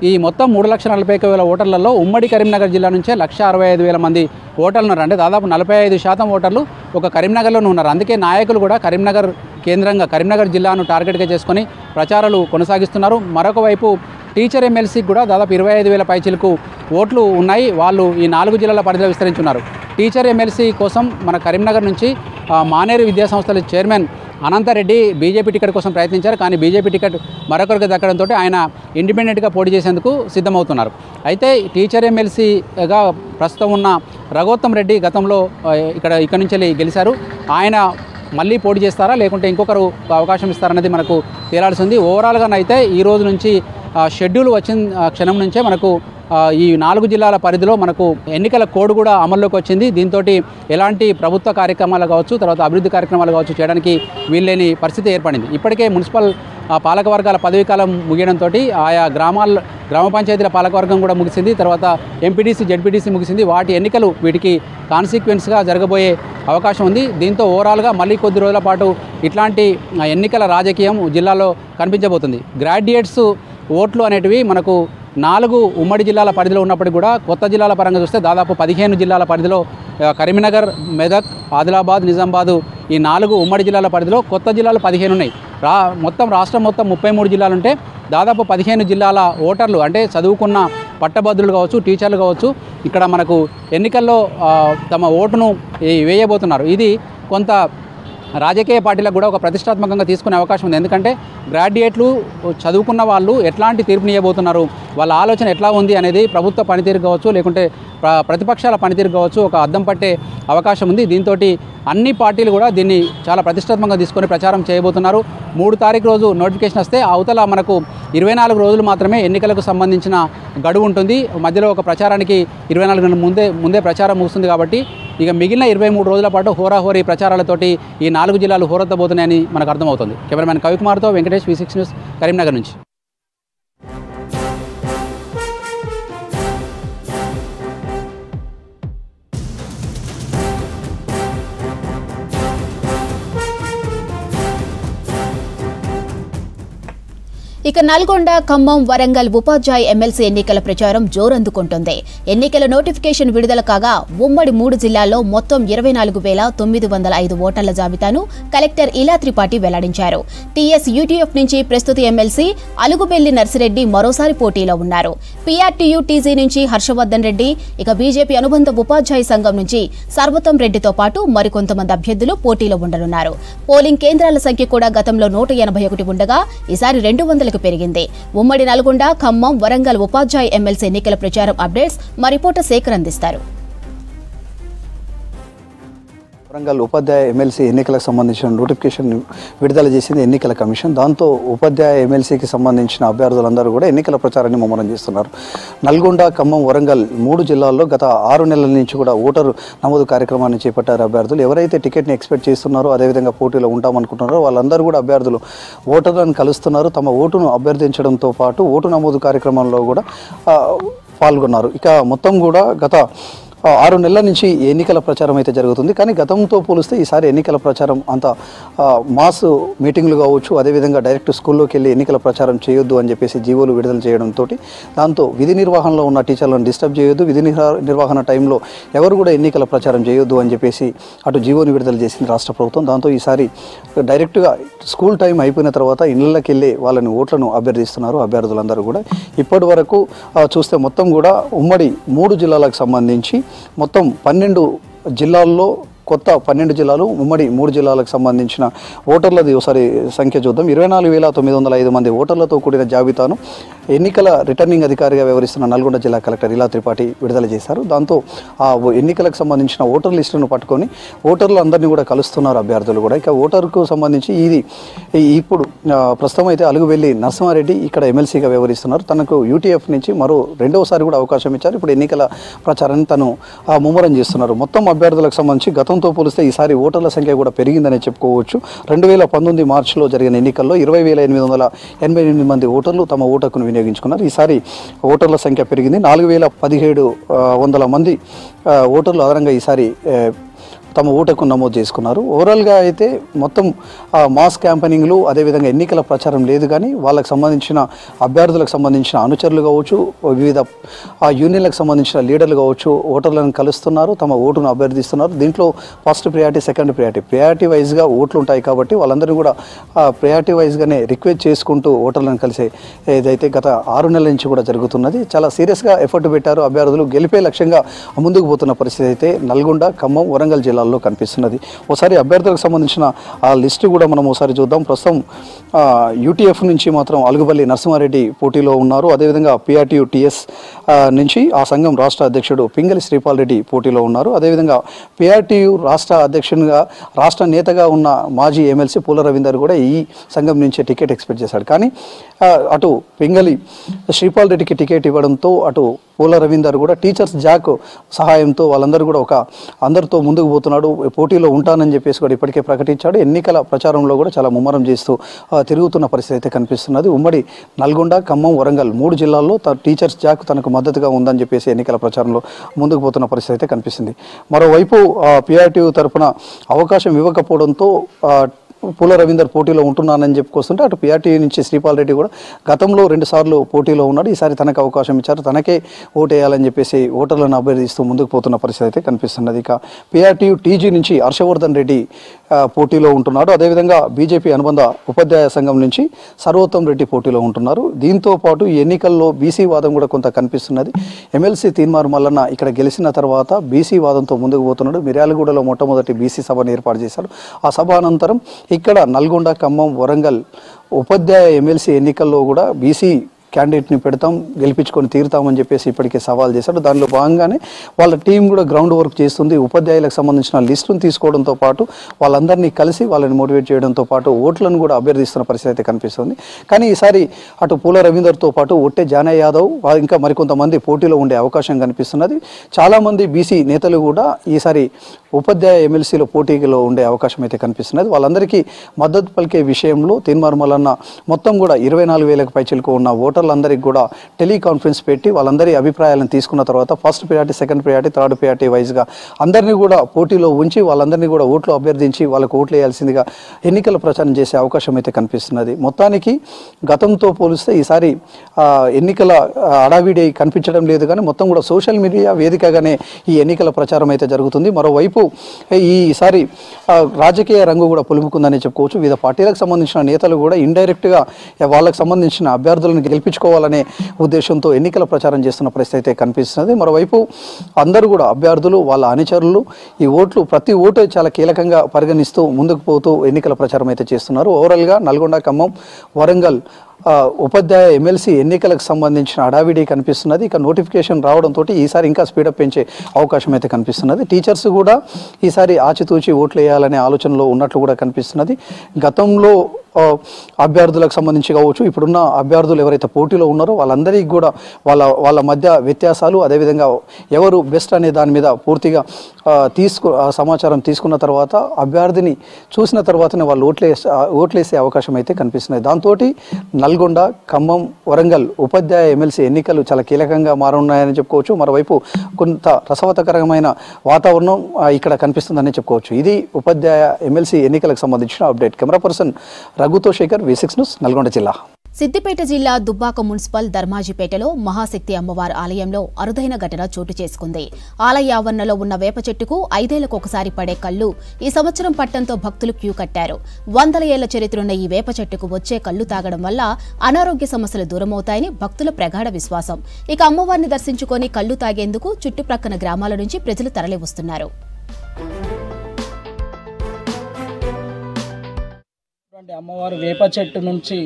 ఈ మొత్తం 3,41,000 ఓటర్లలో ఉమ్మడి కరీంనగర్ జిల్లా నుంచే 1,65,000 మంది ఓటర్లు ఉన్నారు. అంటే దాదాపు 45% ఓటర్లు ఒక కరీంనగర్లోనే ఉన్నారు. అందుకే నాయకులు కూడా కరీంనగర్ కేంద్రంగా కరీంనగర్ జిల్లాను టార్గెట్గా చేసుకొని ప్రచారాలు కొనసాగిస్తున్నారు. మరొక వైపు టీచర్ ఎమ్మెల్సీకి కూడా దాదాపు 25,000 పైచిలకు ఓట్లు ఉన్నాయి. వాళ్ళు ఈ 4 జిల్లాల పరిధిలో విస్తరించున్నారు. టీచర్ ఎమ్మెల్సీ కోసం మన కరీంనగర్ నుంచి మానేరు విద్యా సంస్థల చైర్మన్ అనంతరెడ్డి బీజేపీ టికెట్ కోసం ప్రయత్నించారు. కానీ బీజేపీ టికెట్ మరొకరికి దక్కడంతో ఆయన ఇండిపెండెంట్గా పోటీ చేసేందుకు సిద్ధమవుతున్నారు. అయితే టీచర్ ఎమ్మెల్సీగా ప్రస్తుతం ఉన్న రఘోత్తమ్ రెడ్డి గతంలో ఇక్కడ నుంచి గెలిచారు. ఆయన మళ్ళీ పోటీ చేస్తారా లేకుంటే ఇంకొకరు అవకాశం ఇస్తారనేది మనకు తేలాల్సింది. ఓవరాల్గానైతే ఈ రోజు నుంచి షెడ్యూల్ వచ్చిన క్షణం నుంచే మనకు ఈ 4 జిల్లాల పరిధిలో మనకు ఎన్నికల కోడ్ కూడా అమల్లోకి వచ్చింది. దీంతో ఎలాంటి ప్రభుత్వ కార్యక్రమాలు కావచ్చు, తర్వాత అభివృద్ధి కార్యక్రమాలు కావచ్చు చేయడానికి వీల్లేని పరిస్థితి ఏర్పడింది. ఇప్పటికే మున్సిపల్ పాలకవర్గాల పదవీకాలం ముగియడంతో ఆయా గ్రామ పంచాయతీల పాలకవర్గం కూడా ముగిసింది. తర్వాత ఎంపీటీసీ, జెడ్పీటీసీ ముగిసింది. వాటి ఎన్నికలు వీటికి కాన్సిక్వెన్స్గా జరగబోయే అవకాశం ఉంది. దీంతో ఓవరాల్గా మళ్ళీ కొద్ది రోజుల పాటు ఇట్లాంటి ఎన్నికల రాజకీయం జిల్లాలో కనిపించబోతుంది. గ్రాడ్యుయేట్స్ ఓట్లు అనేటివి మనకు 4 ఉమ్మడి జిల్లాల పరిధిలో ఉన్నప్పటికీ కూడా కొత్త జిల్లాల పరంగా చూస్తే దాదాపు 15 జిల్లాల పరిధిలో కరీంనగర్, మెదక్, ఆదిలాబాద్, నిజామాబాద్ ఈ 4 ఉమ్మడి జిల్లాల పరిధిలో కొత్త జిల్లాలు 15 ఉన్నాయి. మొత్తం రాష్ట్రం మొత్తం 33 జిల్లాలు ఉంటే దాదాపు 15 జిల్లాల ఓటర్లు అంటే చదువుకున్న పట్టభద్రులు కావచ్చు, టీచర్లు కావచ్చు ఇక్కడ మనకు ఎన్నికల్లో తమ ఓటును వేయబోతున్నారు. ఇది కొంత రాజకీయ పార్టీలకు కూడా ఒక ప్రతిష్టాత్మకంగా తీసుకునే అవకాశం ఉంది. ఎందుకంటే గ్రాడ్యుయేట్లు చదువుకున్న వాళ్ళు ఎట్లాంటి తీర్పునియబోతున్నారు, వాళ్ళ ఆలోచన ఎట్లా ఉంది అనేది ప్రభుత్వ పనితీరు కావచ్చు, లేకుంటే ప్రతిపక్షాల పనితీరు కావచ్చు, ఒక అద్దం పట్టే అవకాశం ఉంది. దీంతో అన్ని పార్టీలు కూడా దీన్ని చాలా ప్రతిష్టాత్మకంగా తీసుకొని ప్రచారం చేయబోతున్నారు. 3 తారీఖు రోజు నోటిఫికేషన్ వస్తే అవతల మనకు 24 రోజులు మాత్రమే ఎన్నికలకు సంబంధించిన గడువు ఉంటుంది. మధ్యలో ఒక ప్రచారానికి 24 గంటల ముందే ప్రచారం ముగుస్తుంది. కాబట్టి ఇక మిగిలిన 23 రోజుల పాటు హోరాహోరీ ప్రచారాలతోటి ఈ 4 జిల్లాలు హోరెత్తబోతున్నాయని మనకు అర్థమవుతుంది. కెమెరామెన్ కవికుమార్తో వెంకటేష్, V6 న్యూస్, కరీంనగర్ నుంచి. ఇక నల్గొండ, ఖమ్మం, వరంగల్ ఉపాధ్యాయ ఎమ్మెల్సీ ఎన్నికల ప్రచారం జోరందుకుంటుంది. ఎన్నికల నోటిఫికేషన్ విడుదల కాగా ఉమ్మడి 3 జిల్లాల్లో మొత్తం 24,905 ఓటర్ల జాబితాను కలెక్టర్ ఇలా త్రిపాఠి వెల్లడించారు. టీఎస్ యూటీఎఫ్ నుంచి ప్రస్తుత ఎమ్మెల్సీ అలుగుబెల్లి నర్సిరెడ్డి మరోసారి పోటీలో ఉన్నారు. పీఆర్టీయూ టీజీ నుంచి హర్షవర్ధన్ రెడ్డి, ఇక బీజేపీ అనుబంధ ఉపాధ్యాయ సంఘం నుంచి సర్వోత్తం రెడ్డితో పాటు మరికొంతమంది అభ్యర్థులు పోటీలో ఉండనున్నారు. పోలింగ్ కేంద్రాల సంఖ్య కూడా గతంలో 181 ఉండగా ఈసారి 200 పెరిగింది. ఉమ్మడి నల్గొండ, ఖమ్మం, వరంగల్ ఉపాధ్యాయ ఎమ్మెల్సీ ఎన్నికల ప్రచారం అప్డేట్స్ మా రిపోర్టర్ శేఖర్ అందిస్తారు. వరంగల్ ఉపాధ్యాయ ఎమ్మెల్సీ ఎన్నికలకు సంబంధించిన నోటిఫికేషన్ విడుదల చేసింది ఎన్నికల కమిషన్. దాంతో ఉపాధ్యాయ ఎమ్మెల్సీకి సంబంధించిన అభ్యర్థులందరూ కూడా ఎన్నికల ప్రచారాన్ని ముమ్మరం చేస్తున్నారు. నల్గొండ, ఖమ్మం, వరంగల్ 3 జిల్లాల్లో గత 6 నెలల నుంచి కూడా ఓటరు నమోదు కార్యక్రమాన్ని చేపట్టారు అభ్యర్థులు. ఎవరైతే టికెట్ని ఎక్స్పెక్ట్ చేస్తున్నారో, అదేవిధంగా పోటీలో ఉంటామనుకుంటున్నారో వాళ్ళందరూ కూడా అభ్యర్థులు ఓటర్లను కలుస్తున్నారు. తమ ఓటును అభ్యర్థించడంతో పాటు ఓటు నమోదు కార్యక్రమంలో కూడా పాల్గొన్నారు. ఇక మొత్తం కూడా గత 6 నెలల నుంచి ఎన్నికల ప్రచారం అయితే జరుగుతుంది. కానీ గతంతో పోలిస్తే ఈసారి ఎన్నికల ప్రచారం అంత మాస్ మీటింగ్లు కావచ్చు, అదేవిధంగా డైరెక్ట్ స్కూల్లోకి వెళ్ళి ఎన్నికల ప్రచారం చేయొద్దు అని చెప్పేసి జీవోలు విడుదల చేయడంతో దాంతో విధి నిర్వహణలో ఉన్న టీచర్లను డిస్టర్బ్ చేయొద్దు, విధి నిర్వహణ టైంలో ఎవరు కూడా ఎన్నికల ప్రచారం చేయొద్దు అని చెప్పేసి అటు జీవోని విడుదల చేసింది రాష్ట్ర ప్రభుత్వం. దాంతో ఈసారి డైరెక్ట్గా స్కూల్ టైం అయిపోయిన తర్వాత ఇళ్ళకి వెళ్ళి వాళ్ళని ఓట్లను అభ్యర్థిస్తున్నారు అభ్యర్థులందరూ కూడా. ఇప్పటి వరకు చూస్తే మొత్తం కూడా ఉమ్మడి 3 జిల్లాలకు సంబంధించి మొత్తం 12 జిల్లాల్లో కొత్త 12 జిల్లాలు, ఉమ్మడి 3 జిల్లాలకు సంబంధించిన ఓటర్లది ఒకసారి సంఖ్య చూద్దాం. 24,905 మంది ఓటర్లతో కూడిన జాబితాను ఎన్నికల రిటర్నింగ్ అధికారిగా వ్యవహరిస్తున్న నల్గొండ జిల్లా కలెక్టర్ ఇలా త్రిపాఠి విడుదల చేశారు. దాంతో ఆ ఎన్నికలకు సంబంధించిన ఓటర్ లిస్టును పట్టుకొని ఓటర్లు అందరినీ కూడా కలుస్తున్నారు అభ్యర్థులు కూడా. ఇక ఓటర్కు సంబంధించి ఇప్పుడు ప్రస్తుతం అయితే అలుగుబెల్లి నరసింహారెడ్డి ఇక్కడ ఎమ్మెల్సీగా వ్యవహరిస్తున్నారు. తనకు యూటీఎఫ్ నుంచి మరో 2వసారి కూడా అవకాశం ఇచ్చారు. ఇప్పుడు ఎన్నికల ప్రచారాన్ని తను ముమ్మరం చేస్తున్నారు. మొత్తం అభ్యర్థులకు సంబంధించి గతంతో పోలిస్తే ఈసారి ఓటర్ల సంఖ్య కూడా పెరిగిందని చెప్పుకోవచ్చు. 2019 మార్చిలో జరిగిన ఎన్నికల్లో 20,888 మంది ఓటర్లు తమ ఓటును వినియోగించుకున్నారు. ఈసారి ఓటర్ల సంఖ్య పెరిగింది. 4,017 మంది ఓటర్లు అదనంగా ఈసారి తమ ఓటుకు నమోదు చేసుకున్నారు. ఓవరాల్గా అయితే మొత్తం మాస్ క్యాంపెయినింగ్లు, అదేవిధంగా ఎన్నికల ప్రచారం లేదు. కానీ వాళ్ళకి సంబంధించిన అభ్యర్థులకు సంబంధించిన అనుచరులు కావచ్చు, వివిధ యూనియన్లకు సంబంధించిన లీడర్లు కావచ్చు ఓటర్లను కలుస్తున్నారు, తమ ఓటును అభ్యర్థిస్తున్నారు. దీంట్లో ఫస్ట్ ప్రియారిటీ, సెకండ్ ప్రియారిటీ వైజ్గా ఓట్లు ఉంటాయి కాబట్టి వాళ్ళందరూ కూడా ప్రియారిటీ వైజ్గానే రిక్వెస్ట్ చేసుకుంటూ ఓటర్లను కలిసే ఏదైతే గత 6 నెలల నుంచి కూడా జరుగుతున్నది. చాలా సీరియస్గా ఎఫర్ట్ పెట్టారు అభ్యర్థులు. గెలిపే లక్ష్యంగా ముందుకు పోతున్న పరిస్థితి అయితే నల్గొండ, ఖమ్మం, వరంగల్ జిల్లాల్లో కనిపిస్తున్నది. ఒకసారి అభ్యర్థులకు సంబంధించిన ఆ లిస్టు కూడా మనం ఒకసారి చూద్దాం. ప్రస్తుతం యూటీఎఫ్ నుంచి మాత్రం అలుగుబెల్లి నరసింహారెడ్డి పోటీలో ఉన్నారు. అదేవిధంగా పీఆర్టీయూ టీఎస్ నుంచి ఆ సంఘం రాష్ట్ర అధ్యక్షుడు పింగళి శ్రీపాల్ రెడ్డి పోటీలో ఉన్నారు. అదేవిధంగా పీఆర్టీయూ రాష్ట్ర అధ్యక్షునిగా, రాష్ట్ర నేతగా ఉన్న మాజీ ఎమ్మెల్సీ పూల రవీందర్ కూడా ఈ సంఘం నుంచే టికెట్ ఎక్స్పెక్ట్ చేశాడు. కానీ అటు పింగళి శ్రీపాల్ రెడ్డికి టికెట్ ఇవ్వడంతో అటు పూల రవీందర్ కూడా టీచర్స్ జాక్ సహాయంతో వాళ్ళందరూ కూడా అందరితో ముందుకు పోతున్నాడు, పోటీలో ఉంటానని చెప్పేసి కూడా ఇప్పటికే ప్రకటించాడు. ఎన్నికల ప్రచారంలో కూడా చాలా ముమ్మరం చేస్తూ తిరుగుతున్న పరిస్థితి అయితే కనిపిస్తున్నది. ఉమ్మడి నల్గొండ, ఖమ్మం, వరంగల్ 3 జిల్లాల్లో టీచర్స్ జాక్ తనకు మద్దతుగా ఉందని చెప్పేసి ఎన్నికల ప్రచారంలో ముందుకు పోతున్న పరిస్థితి అయితే కనిపిస్తుంది. మరోవైపు పీఆర్టీయూ తరఫున అవకాశం ఇవ్వకపోవడంతో పూల రవీందర్ పోటీలో ఉంటున్నానని చెప్పుకొస్తుంటే అటు పీఆర్టీయూ నుంచి శ్రీపాల్ రెడ్డి కూడా గతంలో 2 సార్లు పోటీలో ఉన్నాడు. ఈసారి తనకు అవకాశం ఇచ్చారు, తనకే ఓటేయాలని చెప్పేసి ఓటర్లను అభ్యర్థిస్తూ ముందుకు పోతున్న పరిస్థితి అయితే కనిపిస్తున్నది. ఇక పీఆర్టీయూ టీజీ నుంచి హర్షవర్ధన్ రెడ్డి పోటీలో ఉంటున్నాడు. అదేవిధంగా బీజేపీ అనుబంధ ఉపాధ్యాయ సంఘం నుంచి సర్వోత్తమ్ రెడ్డి పోటీలో ఉంటున్నారు. దీంతో పాటు ఈ ఎన్నికల్లో బీసీ వాదం కూడా కొంత కనిపిస్తున్నది. ఎమ్మెల్సీ తీన్మార్ మల్లన్న ఇక్కడ గెలిచిన తర్వాత బీసీ వాదంతో ముందుకు పోతున్నాడు. మిర్యాలగూడలో మొట్టమొదటి బీసీ సభను ఏర్పాటు చేశాడు. ఆ సభ అనంతరం ఇక్కడ నల్గొండ, ఖమ్మం, వరంగల్ ఉపాధ్యాయ ఎమ్మెల్సీ ఎన్నికల్లో కూడా బీసీ క్యాండిడేట్ని పెడతాం, గెలిపించుకొని తీరుతామని చెప్పేసి ఇప్పటికే సవాల్ చేశాడు. దానిలో భాగంగానే వాళ్ళ టీం కూడా గ్రౌండ్ వర్క్ చేస్తుంది. ఉపాధ్యాయులకు సంబంధించిన లిస్టును తీసుకోవడంతో పాటు వాళ్ళందరినీ కలిసి వాళ్ళని మోటివేట్ చేయడంతో పాటు ఓట్లను కూడా అభ్యర్థిస్తున్న పరిస్థితి అయితే కనిపిస్తుంది. కానీ ఈసారి అటు పూల రవీందర్తో పాటు ఒట్టే జానయ్య యాదవ్ ఇంకా మరికొంతమంది పోటీలో ఉండే అవకాశం కనిపిస్తున్నది. చాలామంది బీసీ నేతలు కూడా ఈసారి ఉపాధ్యాయ ఎమ్మెల్సీలో పోటీలో ఉండే అవకాశం అయితే కనిపిస్తున్నది. వాళ్ళందరికీ మద్దతు పలికే విషయంలో తీన్మార్ మల్లన్న మొత్తం కూడా 24,000కు పైచిలకు ఉన్న ఓటర్లందరికీ కూడా టెలికాన్ఫరెన్స్ పెట్టి వాళ్ళందరి అభిప్రాయాలను తీసుకున్న తర్వాత first priority, second priority, third priority వైజ్గా అందరినీ కూడా పోటీలో ఉంచి వాళ్ళందరినీ కూడా ఓట్లు అభ్యర్థించి వాళ్ళకు ఓట్లు వేయాల్సిందిగా ఎన్నికల ప్రచారం చేసే అవకాశం అయితే కనిపిస్తున్నది. మొత్తానికి గతంతో పోలిస్తే ఈసారి ఎన్నికల అడావిడి కనిపించడం లేదు, కానీ మొత్తం కూడా సోషల్ మీడియా వేదికగానే ఈ ఎన్నికల ప్రచారం అయితే జరుగుతుంది. మరోవైపు ఈసారి రాజకీయ రంగు కూడా పులుముకుందని చెప్పుకోవచ్చు. వివిధ పార్టీలకు సంబంధించిన నేతలు కూడా ఇండైరెక్ట్గా వాళ్ళకు సంబంధించిన అభ్యర్థులను గెలిపించుకోవాలనే ఉద్దేశంతో ఎన్నికల ప్రచారం చేస్తున్న పరిస్థితి అయితే కనిపిస్తున్నది. మరోవైపు అందరూ కూడా అభ్యర్థులు, వాళ్ళ అనుచరులు ఈ ఓట్లు ప్రతి ఓటు చాలా కీలకంగా పరిగణిస్తూ ముందుకు పోతూ ఎన్నికల ప్రచారం అయితే చేస్తున్నారు. ఓవరాల్గా నల్గొండ, ఖమ్మం, వరంగల్ ఉపాధ్యాయ ఎమ్మెల్సీ ఎన్నికలకు సంబంధించిన హడావిడి కనిపిస్తున్నది. ఇక నోటిఫికేషన్ రావడంతో ఈసారి ఇంకా స్పీడప్ పెంచే అవకాశం అయితే కనిపిస్తున్నది. టీచర్స్ కూడా ఈసారి ఆచితూచి ఓట్లు వేయాలనే ఆలోచనలో ఉన్నట్లు కూడా కనిపిస్తున్నది. గతంలో అభ్యర్థులకు సంబంధించి కావచ్చు, ఇప్పుడున్న అభ్యర్థులు ఎవరైతే పోటీలో ఉన్నారో వాళ్ళందరికీ కూడా వాళ్ళ మధ్య వ్యత్యాసాలు, అదేవిధంగా ఎవరు బెస్ట్ అనే దాని మీద పూర్తిగా సమాచారం తీసుకున్న తర్వాత అభ్యర్థిని చూసిన తర్వాతనే వాళ్ళు ఓట్లేసే అవకాశం అయితే కనిపిస్తున్నాయి. దాంతో నల్గొండ, ఖమ్మం, వరంగల్ ఉపాధ్యాయ ఎమ్మెల్సీ ఎన్నికలు చాలా కీలకంగా మారున్నాయని చెప్పుకోవచ్చు. మరోవైపు కొంత రసవత్తకరమైన వాతావరణం ఇక్కడ కనిపిస్తుందని చెప్పుకోవచ్చు. ఇది ఉపాధ్యాయ ఎమ్మెల్సీ ఎన్నికలకు సంబంధించిన అప్డేట్. కెమెరా పర్సన్ రఘుతో శేఖర్, V6 న్యూస్, నల్గొండ జిల్లా. సిద్దిపేట జిల్లా దుబ్బాక మున్సిపల్ ధర్మాజిపేటలో మహాశక్తి అమ్మవారి ఆలయంలో అరుదైన ఘటన చోటు చేసుకుంది. ఆలయ ఆవరణలో ఉన్న వేప చెట్టుకు 5 ఏళ్లకు ఒకసారి పడే కళ్ళు ఈ సంవత్సరం పట్టంతో భక్తులు క్యూ కట్టారు. 100 ఏళ్ల చరిత్రున్న ఈ వేప చెట్టుకు వచ్చే కళ్ళు తాగడం వల్ల అనారోగ్య సమస్యలు దూరమవుతాయని భక్తుల ప్రగాఢ విశ్వాసం. ఇక అమ్మవారిని దర్శించుకొని కళ్ళు తాగేందుకు చుట్టుప్రక్కల గ్రామాల నుంచి ప్రజలు తరలివస్తున్నారు. అమ్మవారి వేప చెట్టు నుంచి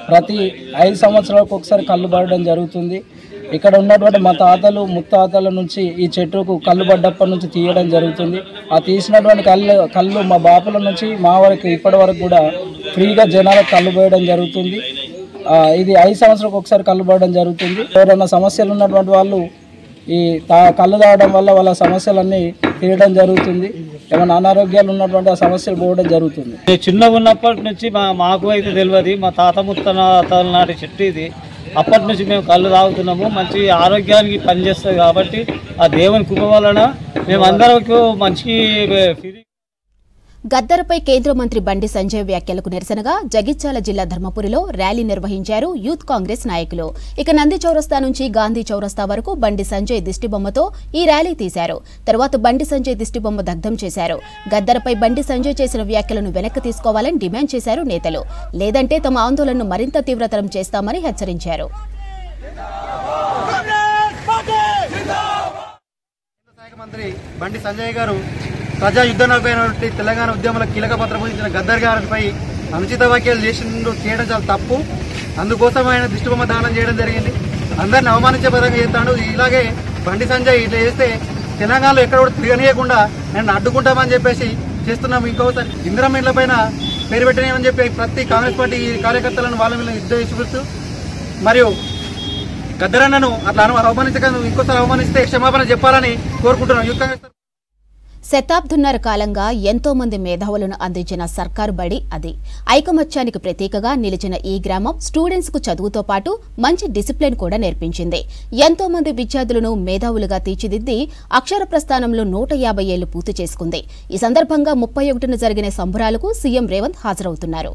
ప్రతి 5 సంవత్సరాలకు ఒకసారి కళ్ళు పడడం జరుగుతుంది. ఇక్కడ ఉన్నటువంటి మా తాతలు ముత్తాతల నుంచి ఈ చెట్టుకు కళ్ళు పడ్డప్పటి నుంచి తీయడం జరుగుతుంది. ఆ తీసినటువంటి కళ్ళు మా బాపుల నుంచి మా వరకు ఇప్పటి వరకు కూడా ఫ్రీగా జనాలకు కళ్ళు పోయడం జరుగుతుంది. ఇది 5 సంవత్సరాలకు ఒకసారి కళ్ళు పడడం జరుగుతుంది. ఎవరైనా సమస్యలు ఉన్నటువంటి వాళ్ళు ఈ కళ్ళు తాగడం వల్ల వాళ్ళ సమస్యలన్నీ తీయడం జరుగుతుంది. ఏమైనా అనారోగ్యాలు ఉన్నటువంటి ఆ సమస్యలు పోవడం జరుగుతుంది. చిన్నగా ఉన్నప్పటి నుంచి మాకు అయితే తెలియదు. మా తాత ముత్తాతల నాటి చెట్టు ఇది. అప్పటి నుంచి మేము కళ్ళు తాగుతున్నాము. మంచి ఆరోగ్యానికి పనిచేస్తుంది కాబట్టి ఆ దేవుని కృప వలన మేమందరకు మంచి. గద్దరపై కేంద్ర మంత్రి బండి సంజయ్ వ్యాఖ్యలకు నిరసనగా జగిత్యాల జిల్లా ధర్మపురిలో ర్యాలీ నిర్వహించారు యూత్ కాంగ్రెస్ నాయకులు. ఇక నంది చౌరస్తా నుంచి గాంధీ చౌరస్తా వరకు బండి సంజయ్ దిష్టిబొమ్మతో ఈ ర్యాలీ తీశారు. తర్వాత బండి సంజయ్ దిష్టిబొమ్మ దగ్ధం చేశారు. గద్దరపై బండి సంజయ్ చేసిన వ్యాఖ్యలను వెనక్కి తీసుకోవాలని డిమాండ్ చేశారు నేతలు. లేదంటే తమ ఆందోళనను మరింత తీవ్రతరం చేస్తామని హెచ్చరించారు. మంత్రి బండి సంజయ్ గారు ప్రజా యుద్ధనైనటువంటి తెలంగాణ ఉద్యమంలో కీలక పాత్ర పోషించిన గద్దర్ గారిపై అనుచిత వ్యాఖ్యలు చేయడం చాలా తప్పు. అందుకోసం ఆయన దిష్టిబొమ్మ దానం చేయడం జరిగింది. అందరిని అవమానించే పరంగా చేస్తాడు. ఇలాగే బండి సంజయ్ ఇట్లా చేస్తే తెలంగాణలో ఎక్కడ కూడా తిరగనీయకుండా నేను అడ్డుకుంటామని చెప్పేసి చేస్తున్నాము. ఇంకోసారి ఇందిరమ్మ ఇళ్ల పైన పేరు పెట్టనేమని చెప్పి ప్రతి కాంగ్రెస్ పార్టీ కార్యకర్తలను వాళ్ళ మీద యుద్ధ మరియు గద్దరన్నను అట్లా అవమానించక ఇంకోసారి అవమానిస్తే క్షమాపణ చెప్పాలని కోరుకుంటున్నాం. యూత్ కాంగ్రెస్ శతాబ్దున్నర కాలంగా ఎంతో మంది మేధావులను అందించిన సర్కారు బడి అది. ఐకమత్యానికి ప్రతీకగా నిలిచిన ఈ గ్రామం స్టూడెంట్స్ కు చదువుతో పాటు మంచి డిసిప్లిన్ కూడా నేర్పించింది. ఎంతో మంది విద్యార్థులను మేధావులుగా తీర్చిదిద్ది అక్షర ప్రస్థానంలో 150 ఏళ్లు పూర్తి చేసుకుంది. ఈ సందర్భంగా 31న జరిగిన సంబరాలకు సీఎం రేవంత్ హాజరవుతున్నారు.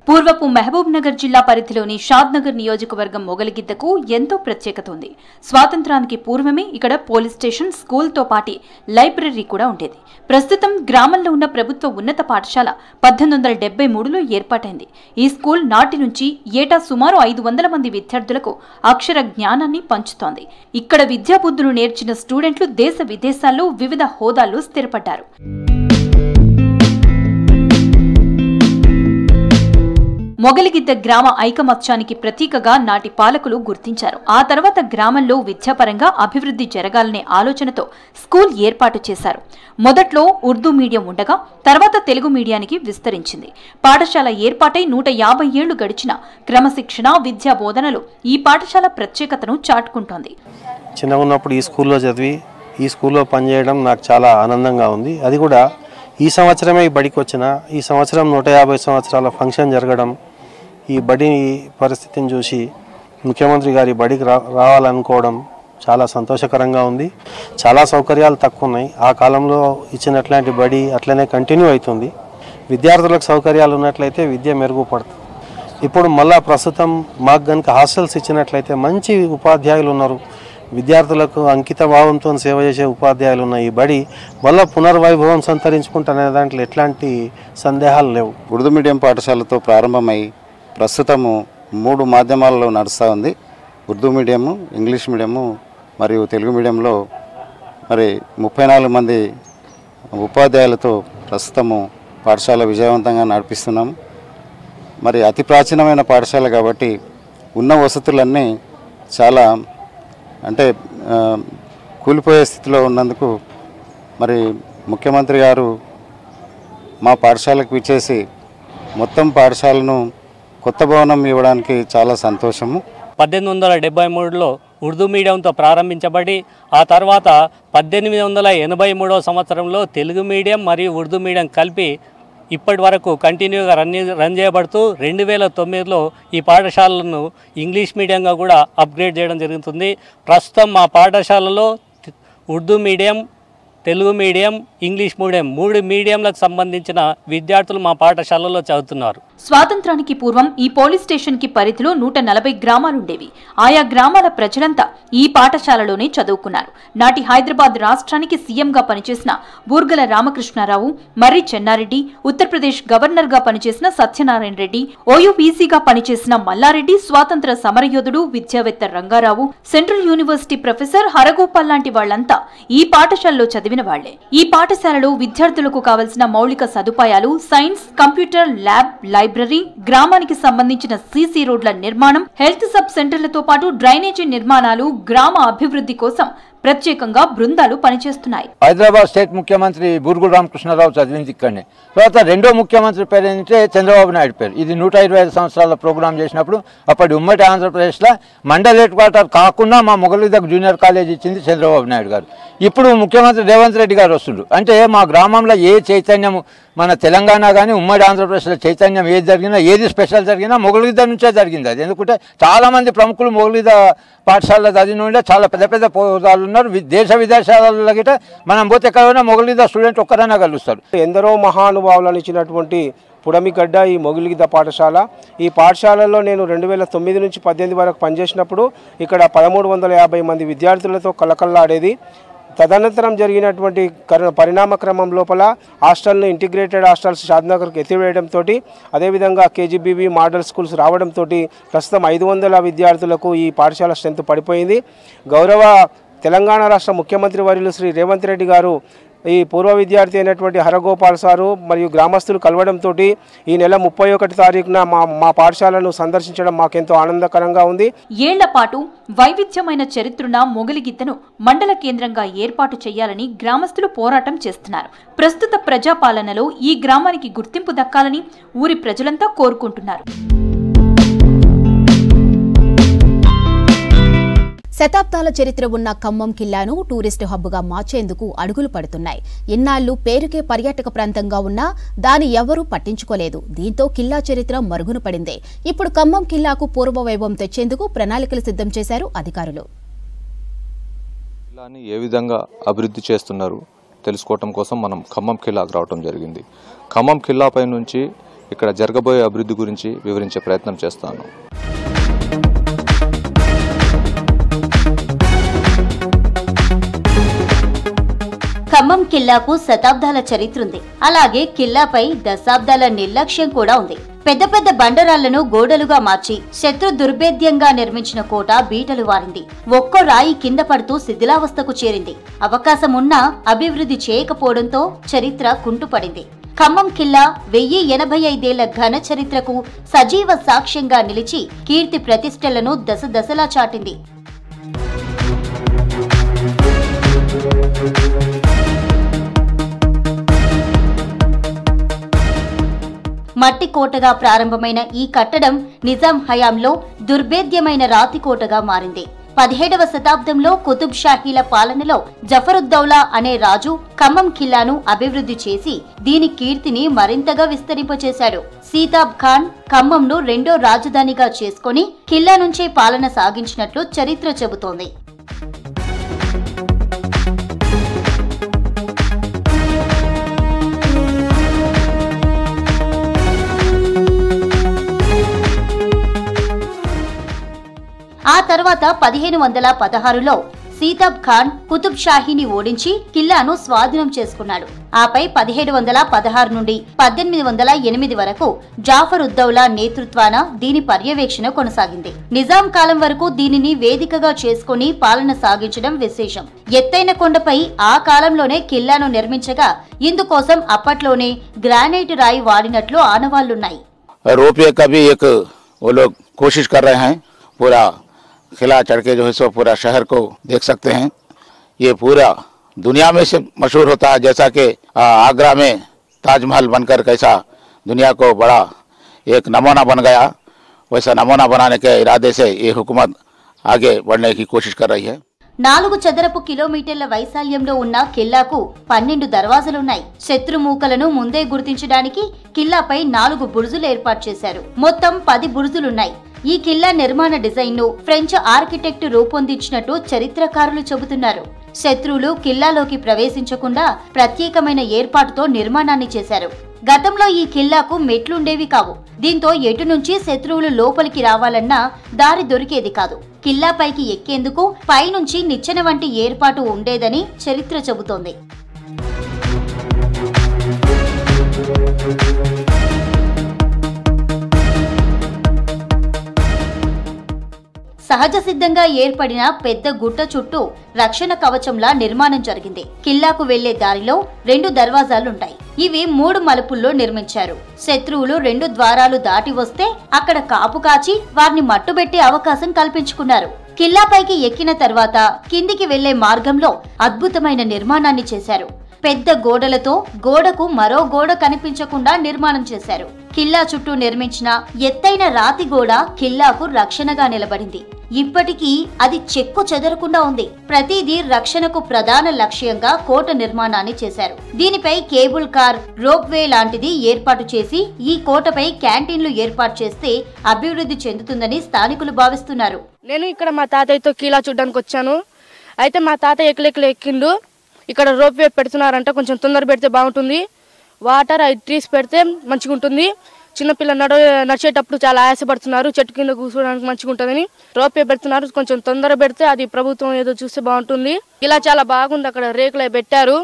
పూర్వ పూర్వపు మహబూబ్ నగర్ జిల్లా పరిధిలోని షాద్నగర్ నియోజకవర్గం మొగలిగిద్దకు ఎంతో ప్రత్యేకత ఉంది. స్వాతంత్రానికి పూర్వమే ఇక్కడ పోలీస్ స్టేషన్, స్కూల్తో పాటు లైబ్రరీ కూడా ఉండేది. ప్రస్తుతం గ్రామంలో ఉన్న ప్రభుత్వ ఉన్నత పాఠశాల 1873లో ఏర్పాటైంది. ఈ స్కూల్ నాటి నుంచి ఏటా సుమారు 500 మంది విద్యార్థులకు అక్షర జ్ఞానాన్ని పంచుతోంది. ఇక్కడ విద్యాబుద్ధులు నేర్చిన స్టూడెంట్లు దేశ విదేశాల్లో వివిధ హోదాల్లో స్థిరపడ్డారు. మొగలిగిద్ద గ్రామ ఐకమత్యానికి ప్రతీకగా నాటి పాలకులు గుర్తించారు. ఆ తర్వాత గ్రామంలో విద్యాపరంగా అభివృద్ధి జరగాలనే ఆలోచనతో స్కూల్ ఏర్పాటు చేశారు. మొదట్లో ఉర్దూ మీడియం ఉండగా తర్వాత తెలుగు మీడియానికి విస్తరించింది. పాఠశాల ఏర్పాటై 150 ఏళ్లు గడిచిన క్రమశిక్షణ, విద్యా బోధనలు ఈ పాఠశాల ప్రత్యేకతను చాటుకుంటోంది. చిన్నగా ఉన్నప్పుడు ఈ స్కూల్లో చదివి ఈ స్కూల్లో పనిచేయడం నాకు చాలా ఆనందంగా ఉంది. అది కూడా ఈ సంవత్సరమే ఈ బడికి వచ్చిన, ఈ సంవత్సరం 150 సంవత్సరాల ఫంక్షన్ జరగడం, ఈ బడి పరిస్థితిని చూసి ముఖ్యమంత్రి గారి బడికి రావాలనుకోవడం చాలా సంతోషకరంగా ఉంది. చాలా సౌకర్యాలు తక్కువ ఉన్నాయి. ఆ కాలంలో ఇచ్చినట్లాంటి బడి అట్లనే కంటిన్యూ అవుతుంది. విద్యార్థులకు సౌకర్యాలు ఉన్నట్లయితే విద్య మెరుగుపడుతుంది. ఇప్పుడు మళ్ళా ప్రస్తుతం మాకు కనుక హాస్టల్స్ ఇచ్చినట్లయితే మంచి ఉపాధ్యాయులు ఉన్నారు, విద్యార్థులకు అంకిత భావంతో సేవ చేసే ఉపాధ్యాయులు ఉన్నాయి. ఈ బడి మళ్ళీ పునర్వైభవం సంతరించుకుంటున్న దాంట్లో ఎట్లాంటి సందేహాలు లేవు. ఉర్దూ మీడియం పాఠశాలతో ప్రారంభమై ప్రస్తుతము 3 మాధ్యమాలలో నడుస్తూ ఉంది. ఉర్దూ మీడియము, ఇంగ్లీష్ మీడియము మరియు తెలుగు మీడియంలో మరి 34 మంది ఉపాధ్యాయులతో ప్రస్తుతము పాఠశాల విజయవంతంగా నడిపిస్తున్నాము. మరి అతి ప్రాచీనమైన పాఠశాల కాబట్టి ఉన్న వసతులన్నీ చాలా అంటే కూలిపోయే స్థితిలో ఉన్నందుకు మరి ముఖ్యమంత్రి గారు మా పాఠశాలకు విచ్చేసి మొత్తం పాఠశాలను కొత్త భవనం ఇవ్వడానికి చాలా సంతోషము. 1873లో ఉర్దూ మీడియంతో ప్రారంభించబడి ఆ తర్వాత 1883 సంవత్సరంలో తెలుగు మీడియం మరియు ఉర్దూ మీడియం కలిపి ఇప్పటి వరకు కంటిన్యూగా రన్ చేయబడుతూ 2009లో ఈ పాఠశాలను ఇంగ్లీష్ మీడియంగా కూడా అప్గ్రేడ్ చేయడం జరుగుతుంది. ప్రస్తుతం మా పాఠశాలలో Urdu medium, Telugu medium, English medium 3 మీడియంలకు సంబంధించిన విద్యార్థులు మా పాఠశాలలో చదువుతున్నారు. స్వాతంత్రానికి పూర్వం ఈ పోలీస్ స్టేషన్ కి పరిధిలో 140 గ్రామాలుండేవి. ఆయా గ్రామాల ప్రజలంతా ఈ పాఠశాలలోనే చదువుకున్నారు. నాటి హైదరాబాద్ రాష్ట్రానికి సీఎంగా పనిచేసిన బూర్గల రామకృష్ణారావు, మర్రి చెన్నారెడ్డి, ఉత్తరప్రదేశ్ గవర్నర్ గా పనిచేసిన సత్యనారాయణ రెడ్డి, ఓయూబీసీగా పనిచేసిన మల్లారెడ్డి, స్వాతంత్ర సమరయోధుడు విద్యావేత్త Rangarao, central university professor Haragopal లాంటి వాళ్లంతా ఈ పాఠశాలలో చదివిన వాళ్లే. ఈ పాఠశాలలో విద్యార్థులకు కావలసిన మౌలిక సదుపాయాలు, సైన్స్, కంప్యూటర్ ల్యాబ్, లైబ్రరీ, గ్రామానికి సంబంధించిన సీసీ రోడ్ల నిర్మాణం, హెల్త్ సబ్ సెంటర్లతో పాటు డ్రైనేజీ నిర్మాణాలు, గ్రామ అభివృద్ధి కోసం ప్రత్యేకంగా బృందాలు పనిచేస్తున్నాయి. హైదరాబాద్ స్టేట్ ముఖ్యమంత్రి బూర్గుల రామకృష్ణారావు చదివింది ఇక్కడనే. తర్వాత రెండో ముఖ్యమంత్రి పేరు ఏంటంటే చంద్రబాబు నాయుడు పేరు. ఇది 125 సంవత్సరాల ప్రోగ్రాం చేసినప్పుడు అప్పటి ఉమ్మడి ఆంధ్రప్రదేశ్లో మండల్ హెడ్ క్వార్టర్ కాకుండా మా మొగలిదక్ జూనియర్ కాలేజ్ ఇచ్చింది చంద్రబాబు నాయుడు గారు. ఇప్పుడు ముఖ్యమంత్రి రేవంత్ రెడ్డి గారు వస్తుండ్రు. అంటే మా గ్రామంలో ఏ చైతన్యం, మన తెలంగాణ కానీ ఉమ్మడి ఆంధ్రప్రదేశ్లో చైతన్యం ఏది జరిగినా, ఏది స్పెషల్ జరిగినా మొగలిద నుంచే జరిగింది. అది ఎందుకంటే చాలామంది ప్రముఖులు మొగలిద పాఠశాలలో చదివిన ఉండే చాలా పెద్ద పెద్ద పౌరాలు ఉన్నారు. దేశ విదేశాలలో గిట మనం పోతే ఎక్కడైనా మొగలిద స్టూడెంట్ ఒక్కరైనా కలుస్తారు. ఎందరో మహానుభావులను ఇచ్చినటువంటి పుడమిగడ్డ ఈ మొగలిగిద్ద పాఠశాల. ఈ పాఠశాలలో నేను 2009 నుంచి 18 వరకు పనిచేసినప్పుడు ఇక్కడ 1350 మంది విద్యార్థులతో కలకల్లాడేది. తదనంతరం జరిగినటువంటి పరిణామ క్రమం లోపల హాస్టల్ను ఇంటిగ్రేటెడ్ హాస్టల్స్ షాద్నగర్కి ఎత్తివేయడంతో, అదేవిధంగా కేజీబీవీ మోడల్ స్కూల్స్ రావడంతో ప్రస్తుతం 500 విద్యార్థులకు ఈ పాఠశాల స్ట్రెంత్ పడిపోయింది. గౌరవ తెలంగాణ రాష్ట్ర ముఖ్యమంత్రి వర్యులు శ్రీ రేవంత్ రెడ్డి గారు ఈ పూర్వ విద్యార్థి అయినటువంటి హరగోపాల్ సారు మరియు గ్రామస్తులు కలవడంతో ఈ నెల 31 తారీఖున మా పాఠశాలను సందర్శించడం మాకెంతో ఆనందకరంగా ఉంది. ఏళ్ల పాటు వైవిధ్యమైన చరిత్రన మొగలిగిద్దను మండల కేంద్రంగా ఏర్పాటు చేయాలని గ్రామస్తులు పోరాటం చేస్తున్నారు. ప్రస్తుత ప్రజాపాలనలో ఈ గ్రామానికి గుర్తింపు దక్కాలని ఊరి ప్రజలంతా కోరుకుంటున్నారు. శతాబ్దాల చరిత్ర ఉన్న ఖమ్మం కిల్లాను టూరిస్టు హబ్గా మార్చేందుకు అడుగులు పడుతున్నాయి. ఇన్నాళ్లు పేరుకే పర్యాటక ప్రాంతంగా ఉన్నా దాని ఎవరూ పట్టించుకోలేదు. దీంతో కిల్లా చరిత్ర మరుగున పడింది. ఇప్పుడు ఖమ్మం కిల్లాకు పూర్వ వైభవం తెచ్చేందుకు ప్రణాళికలు సిద్ధం చేశారు అధికారులు. కిల్లాని ఏ విధంగా అభివృద్ధి చేస్తున్నారు తెలుసుకోవటం కోసం మనం ఖమ్మం కిల్లాకు రావడం జరిగింది. ఖమ్మం కిల్లాపై నుంచి ఇక్కడ జరగబోయే అభివృద్ధి గురించి వివరించే ప్రయత్నం చేస్తాను. ఖమ్మం కిల్లాకు శతాబ్దాల చరిత్ర ఉంది. అలాగే కిల్లాపై దశాబ్దాల నిర్లక్ష్యం కూడా ఉంది. పెద్ద పెద్ద బండరాళ్లను గోడలుగా మార్చి శత్రు దుర్భేద్యంగా నిర్మించిన కోట బీటలు వారింది. ఒక్కో రాయి కింద పడుతూ శిథిలావస్థకు చేరింది. అవకాశం ఉన్నా అభివృద్ధి చేయకపోవడంతో చరిత్ర కుంటుపడింది. ఖమ్మం కిల్లా 1085 ఘన చరిత్రకు సజీవ సాక్ష్యంగా నిలిచి కీర్తి ప్రతిష్టలను దశ దశలా చాటింది. మట్టి కోటగా ప్రారంభమైన ఈ కట్టడం నిజాం హయాంలో దుర్భేద్యమైన రాతి కోటగా మారింది. 17వ శతాబ్దంలో కుతుబ్ షాహీల పాలనలో జఫరుద్దౌలా అనే రాజు ఖమ్మం కిల్లాను అభివృద్ధి చేసి దీని కీర్తిని మరింతగా విస్తరింపచేశాడు. సీతాబ్ ఖాన్ ఖమ్మంను రెండో రాజధానిగా చేసుకుని కిల్లా నుంచే పాలన సాగించినట్లు చరిత్ర చెబుతోంది. ఆ తర్వాత 1516లో సీతాబ్ ఖాన్ కుతుబ్ షాహీని ఓడించి కిల్లాను స్వాధీనం చేసుకున్నాడు. ఆపై 1716 నుండి 1808 వరకు జాఫర్ ఉద్దౌలా నేతృత్వాన దీని పర్యవేక్షణ కొనసాగింది. నిజాం కాలం వరకు దీనిని వేదికగా చేసుకుని పాలన సాగించడం విశేషం. ఎత్తైన కొండపై ఆ కాలంలోనే కిల్లాను నిర్మించగా ఇందుకోసం అప్పట్లోనే గ్రానైట్ రాయి వాడినట్లు ఆనవాళ్లున్నాయి. रोपवे का भी एक वो लोग कोशिश कर रहे हैं, पूरा किला चढ़ के जो है सो पूरा शहर को देख सकते हैं। ये पूरा दुनिया में से मशहूर होता है, जैसा कि आगरा में ताजमहल बनकर कैसा दुनिया को बड़ा एक नमूना बन गया, वैसा नमूना बनाने के इरादे से ये हुकूमत आगे बढ़ने की कोशिश कर रही है. 4 చదరపు కిలోమీటర్ల వైశాల్యంలో ఉన్న కిల్లాకు 12 దర్వాజలున్నాయి. శత్రుమూకలను ముందే గుర్తించడానికి కిల్లాపై 4 బురుజులు ఏర్పాటు చేశారు. మొత్తం 10 బురుజులున్నాయి. ఈ కిల్లా నిర్మాణ డిజైన్ ను ఫ్రెంచ్ ఆర్కిటెక్ట్ రూపొందించినట్టు చరిత్రకారులు చెబుతున్నారు. శత్రువులు కిల్లాలోకి ప్రవేశించకుండా ప్రత్యేకమైన ఏర్పాటుతో నిర్మాణాన్ని చేశారు. గతంలో ఈ కిల్లాకు మెట్లుండేవి కావు. దీంతో ఎటు నుంచి శత్రువులు లోపలికి రావాలన్నా దారి దొరికేది కాదు. కిల్లాపైకి ఎక్కేందుకు పైనుంచి నిచ్చెన వంటి ఏర్పాటు ఉండేదని చరిత్ర చెబుతోంది. సహజ సిద్ధంగా ఏర్పడిన పెద్ద గుట్ట చుట్టూ రక్షణ కవచంలా నిర్మాణం జరిగింది. కిల్లాకు వెళ్లే దారిలో 2 దర్వాజాలుంటాయి. ఇవి 3 మలుపుల్లో నిర్మించారు. శత్రువులు 2 ద్వారాలు దాటి వస్తే అక్కడ కాపు కాచి వారిని మట్టుబెట్టే అవకాశం కల్పించుకున్నారు. కిల్లాపైకి ఎక్కిన తర్వాత కిందికి వెళ్లే మార్గంలో అద్భుతమైన నిర్మాణాన్ని చేశారు. పెద్ద గోడలతో గోడకు మరో గోడ కనిపించకుండా నిర్మాణం చేశారు. కిల్లా చుట్టూ నిర్మించిన ఎత్తైన రాతి గోడ కిల్లాకు రక్షణగా నిలబడింది. ఇప్పటికీ అది చెక్కు చెదరకుండా ఉంది. ప్రతిదీ రక్షణకు ప్రధాన లక్ష్యంగా కోట నిర్మాణాన్ని చేశారు. దీనిపై కేబుల్ కార్, రోప్వే లాంటిది ఏర్పాటు చేసి ఈ కోటపై క్యాంటీన్లు ఏర్పాటు చేస్తే అభివృద్ధి చెందుతుందని స్థానికులు భావిస్తున్నారు. నేను ఇక్కడ మా తాతయ్యతో కిల్లా చూడడానికి వచ్చాను. అయితే మా తాతయ్య ఎక్కిండు. ఇక్కడ రోప్వే పెడుతున్నారంట, కొంచెం తొందర పెడితే బాగుంటుంది. వాటర్ ట్రీస్ పెడితే మంచిగా ఉంటుంది. చిన్నపిల్ల నడిచేటప్పుడు చాలా ఆయాసపడుతున్నారు. చెట్టు కింద కూర్చోడానికి మంచిగా ఉంటుందని రోప్వే పెడుతున్నారు. కొంచెం తొందర పెడితే అది ప్రభుత్వం ఏదో చూస్తే బాగుంటుంది. ఇలా చాలా బాగుంది. అక్కడ రేకులు పెట్టారు.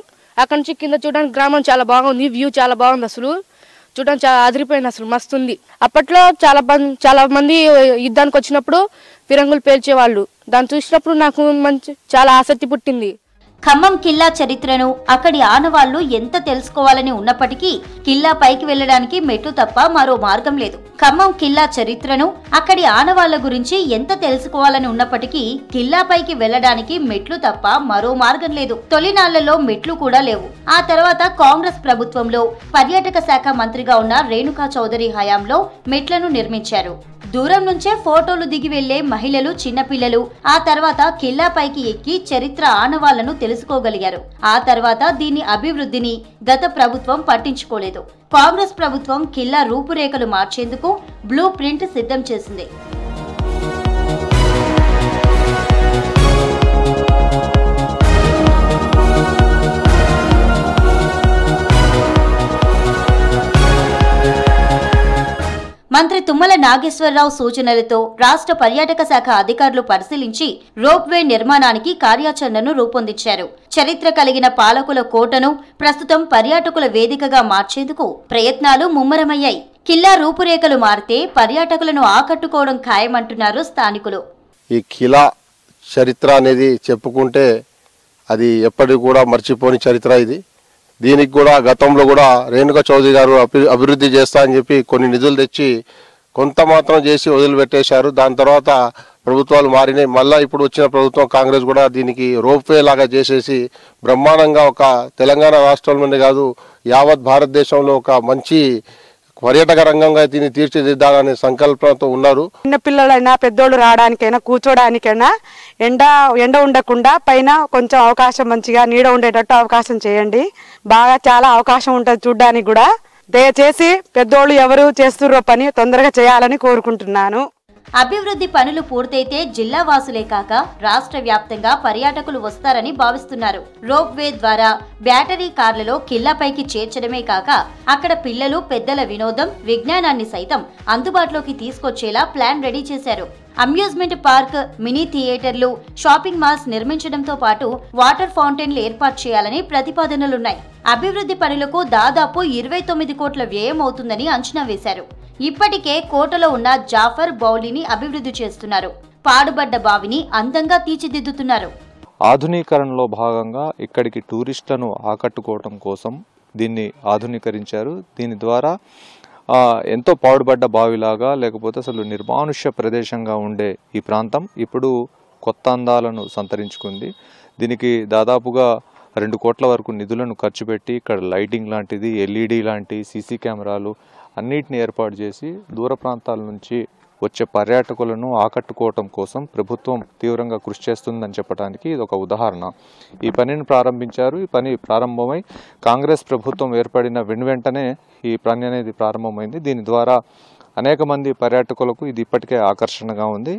అక్కడ నుంచి కింద చూడడానికి గ్రామం చాలా బాగుంది. వ్యూ చాలా బాగుంది. అసలు చూడడానికి చాలా అదిరిపోయింది. అసలు మస్తుంది. అప్పట్లో చాలా మంది యుద్ధానికి వచ్చినప్పుడు ఫిరంగులు పేల్చేవాళ్ళు. దాన్ని చూసినప్పుడు నాకు చాలా ఆసక్తి పుట్టింది. ఖమ్మం కిల్లా చరిత్రను, అక్కడి ఆనవాళ్లు ఎంత తెలుసుకోవాలని ఉన్నప్పటికీ కిల్లా పైకి వెళ్లడానికి మెట్లు తప్ప మరో మార్గం లేదు. ఖమ్మం కిల్లా చరిత్రను, అక్కడి ఆనవాళ్ల గురించి ఎంత తెలుసుకోవాలని ఉన్నప్పటికీ కిల్లా పైకి వెళ్లడానికి మెట్లు తప్ప మరో మార్గం లేదు. తొలినాళ్లలో మెట్లు కూడా లేవు. ఆ తర్వాత కాంగ్రెస్ ప్రభుత్వంలో పర్యాటక శాఖ మంత్రిగా ఉన్న రేణుకా చౌదరి హయాంలో మెట్లను నిర్మించారు. దూరం నుంచే ఫోటోలు దిగి వెళ్లే మహిళలు, చిన్నపిల్లలు ఆ తర్వాత కిల్లా పైకి ఎక్కి చరిత్ర ఆనవాళ్లను తెలుసుకోగలిగారు. ఆ తర్వాత దీని అభివృద్ధిని గత ప్రభుత్వం పట్టించుకోలేదు. కాంగ్రెస్ ప్రభుత్వం కిల్లా రూపురేఖలు మార్చేందుకు బ్లూ ప్రింట్ సిద్ధం చేసింది. మంత్రి తుమ్మల నాగేశ్వరరావు సూచనలతో రాష్ట్ర పర్యాటక శాఖ అధికారులు పరిశీలించి రోప్వే నిర్మాణానికి కార్యాచరణను రూపొందించారు. చరిత్ర కలిగిన పాలకుల కోటను ప్రస్తుతం పర్యాటకుల వేదికగా మార్చేందుకు ప్రయత్నాలు ముమ్మరమయ్యాయి. కిల్లా రూపురేఖలు మారితే పర్యాటకులను ఆకట్టుకోవడం ఖాయమంటున్నారు స్థానికులు. ఈ కిలా చరిత్ర అనేది చెప్పుకుంటే అది ఎప్పటికి కూడా మర్చిపోని చరిత్ర. దీనికి కూడా గతంలో కూడా రేణుకా చౌదరి గారు అభివృద్ధి చేస్తా అని చెప్పి కొన్ని నిధులు తెచ్చి కొంత మాత్రం చేసి వదిలిపెట్టేశారు. దాని తర్వాత ప్రభుత్వాలు మారినాయి. మళ్ళీ ఇప్పుడు వచ్చిన ప్రభుత్వం కాంగ్రెస్ కూడా దీనికి రోప్వే లాగా చేసేసి బ్రహ్మాండంగా ఒక తెలంగాణ రాష్ట్రంలోనే కాదు యావత్ భారతదేశంలో ఒక మంచి పర్యాటక రంగంగా దీన్ని తీర్చిదిద్దాలనే సంకల్పంతో ఉన్నారు. చిన్నపిల్లలైనా పెద్దోళ్ళు రావడానికైనా కూర్చోడానికైనా ఎండ ఉండకుండా పైన కొంచెం అవకాశం మంచిగా నీడ ఉండేటట్టు అవకాశం చేయండి. బాగా చాలా అవకాశం ఉంటుంది చూడ్డానికి కూడా. దయచేసి పెద్దోళ్ళు ఎవరు చేస్తుర్రో పని తొందరగా చేయాలని కోరుకుంటున్నాను. అభివృద్ధి పనులు పూర్తయితే జిల్లా వాసులే కాక రాష్ట్ర వ్యాప్తంగా పర్యాటకులు వస్తారని భావిస్తున్నారు. రోప్వే ద్వారా బ్యాటరీ కార్లలో కిల్లాపైకి చేర్చడమే కాక అక్కడ పిల్లలు పెద్దల వినోదం విజ్ఞానాన్ని సైతం అందుబాటులోకి తీసుకొచ్చేలా ప్లాన్ రెడీ చేశారు. అమ్యూజ్మెంట్ పార్క్, మినీ థియేటర్లు, షాపింగ్ మాల్స్ నిర్మించడంతో పాటు వాటర్ ఫౌంటైన్లు ఏర్పాటు చేయాలని ప్రతిపాదనలున్నాయి. అభివృద్ధి పనులకు దాదాపు 29 కోట్ల వ్యయం అవుతుందని అంచనా వేశారు. ఇప్పటికే కోటలో ఉన్న జాఫర్ బౌలిని అభివృద్ధి చేస్తున్నారు. పాడుబడ్డ బావిని అందంగా తీర్చిదిద్దుతున్నారు. ఆధునీకరణలో భాగంగా ఇక్కడికి టూరిస్టులను ఆకట్టుకోవడం కోసం దీన్ని ఆధునీకరించారు. దీని ద్వారా ఎంతో పాడుబడ్డ బావిలాగా లేకపోతే అసలు నిర్మానుష్య ప్రదేశంగా ఉండే ఈ ప్రాంతం ఇప్పుడు కొత్త అందాలను సంతరించుకుంది. దీనికి దాదాపుగా 2 కోట్ల వరకు నిధులను ఖర్చు పెట్టి ఇక్కడ లైటింగ్ లాంటిది, ఎల్ఈడి లాంటి సీసీ కెమెరాలు అన్నిటిని ఏర్పాటు చేసి దూర ప్రాంతాల నుంచి వచ్చే పర్యాటకులను ఆకట్టుకోవటం కోసం ప్రభుత్వం తీవ్రంగా కృషి చేస్తుందని చెప్పడానికి ఇది ఒక ఉదాహరణ. ఈ పనిని ప్రారంభించారు. ఈ పని ప్రారంభమై కాంగ్రెస్ ప్రభుత్వం ఏర్పడిన వెంటనే ఈ పని అనేది ప్రారంభమైంది. దీని ద్వారా అనేక మంది పర్యాటకులకు ఇది ఇప్పటికే ఆకర్షణగా ఉంది.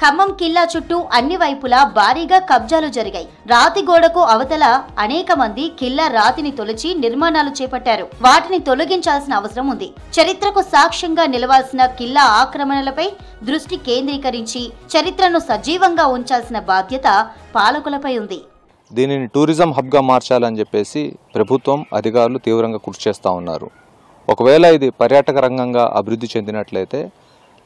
ఖమ్మం కిల్లా చుట్టూ అన్ని వైపులా భారీగా కబ్జాలు జరిగాయి. రాతి గోడకు అవతల అనేక మంది కిల్లా రాతిని తొలచి నిర్మాణాలు చేపట్టారు. వాటిని తొలగించాల్సిన అవసరం ఉంది. చరిత్రకు సాక్ష్యంగా నిలవాల్సిన కిల్లా ఆక్రమణలపై దృష్టి కేంద్రీకరించి చరిత్రను సజీవంగా ఉంచాల్సిన బాధ్యత పాలకులపై ఉంది. దీనిని టూరిజం హబ్గా మార్చాలని చెప్పేసి ప్రభుత్వం అధికారులు తీవ్రంగా కృషి చేస్తూ ఉన్నారు. ఒకవేళ ఇది పర్యాటక రంగంగా అభివృద్ధి చెందినట్లయితే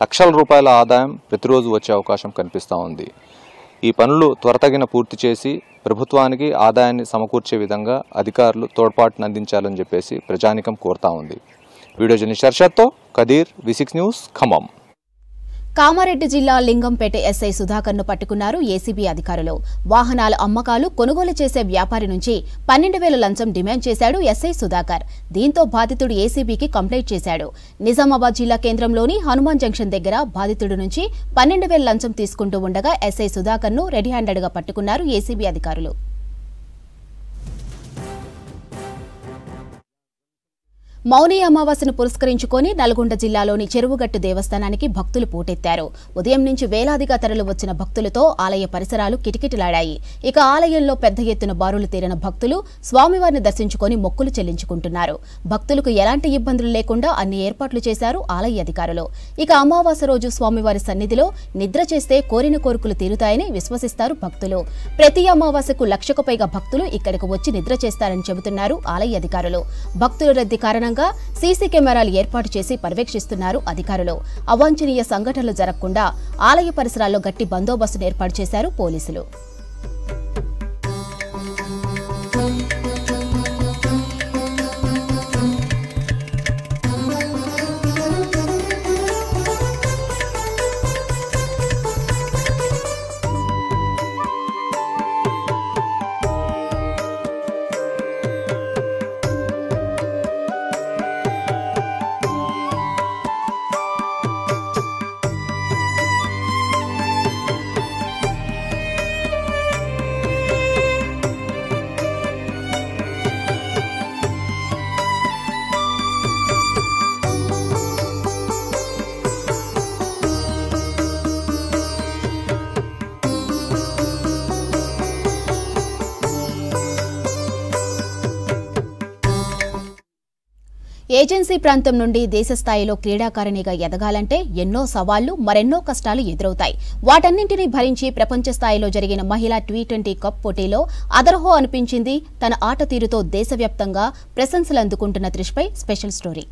లక్షల రూపాయల ఆదాయం ప్రతిరోజు వచ్చే అవకాశం కనిపిస్తూ ఉంది. ఈ పనులు త్వరతగిన పూర్తి చేసి ప్రభుత్వానికి ఆదాయాన్ని సమకూర్చే విధంగా అధికారులు తోడ్పాటును అందించాలని చెప్పేసి ప్రజానికం కోరుతా ఉంది. వీడియో జర్నలిస్ట్ షర్షత్తో కదీర్, V6 న్యూస్, ఖమ్మం. కామారెడ్డి జిల్లా లింగంపేట ఎస్ఐ సుధాకర్ను పట్టుకున్నారు ఏసీబీ అధికారులు. వాహనాల అమ్మకాలు, కొనుగోలు చేసే వ్యాపారి నుంచి 12,000 లంచం డిమాండ్ చేశాడు ఎస్ఐ సుధాకర్. దీంతో బాధితుడు ఏసీబీకి కంప్లైంట్ చేశాడు. నిజామాబాద్ జిల్లా కేంద్రంలోని హనుమాన్ జంక్షన్ దగ్గర బాధితుడి నుంచి 12,000 లంచం తీసుకుంటూ ఉండగా ఎస్ఐ సుధాకర్ను రెడీ హ్యాండెడ్గా పట్టుకున్నారు ఏసీబీ అధికారులు. మౌని అమావాస్యను పురస్కరించుకొని నల్గొండ జిల్లాలోని చెరువుగట్టు దేవస్థానానికి భక్తులు పోటెత్తారు. ఉదయం నుంచి వేలాదిగా తరలి వచ్చిన భక్తులతో ఆలయ పరిసరాలు కిటకిటలాడాయి. ఇక ఆలయంలో పెద్ద ఎత్తున బారులు తీరిన భక్తులు స్వామివారిని దర్శించుకొని మొక్కులు చెల్లించుకుంటున్నారు. భక్తులకు ఎలాంటి ఇబ్బందులు లేకుండా అన్ని ఏర్పాట్లు చేశారు ఆలయ అధికారులు. ఇక అమావాస్య రోజు స్వామివారి సన్నిధిలో నిద్ర చేస్తే కోరిన కోరికలు తీరుతాయని విశ్వసిస్తారు భక్తులు. ప్రతి అమావాస్యకు 1,00,000కు పైగా భక్తులు ఇక్కడికి వచ్చి నిద్ర చేస్తారని చెబుతున్నారు ఆలయ అధికారులు. భక్తుల రద్దీ కారణంగా సీసీ కెమెరాలు ఏర్పాటు చేసి పర్యవేక్షిస్తున్నారు అధికారులు. అవాంఛనీయ సంఘటనలు జరగకుండా ఆలయ పరిసరాల్లో గట్టి బందోబస్తును ఏర్పాటు చేశారు పోలీసులు. ఏజెన్సీ ప్రాంతం నుండి దేశ స్థాయిలో క్రీడాకారిణిగా ఎదగాలంటే ఎన్నో సవాళ్లు మరెన్నో కష్టాలు ఎదురవుతాయి. వాటన్నింటినీ భరించి ప్రపంచ స్థాయిలో జరిగిన మహిళా T20 కప్ పోటీలో అదరహో అనిపించింది. తన ఆట తీరుతో దేశవ్యాప్తంగా ప్రశంసలు అందుకుంటున్న త్రిష్పై special story.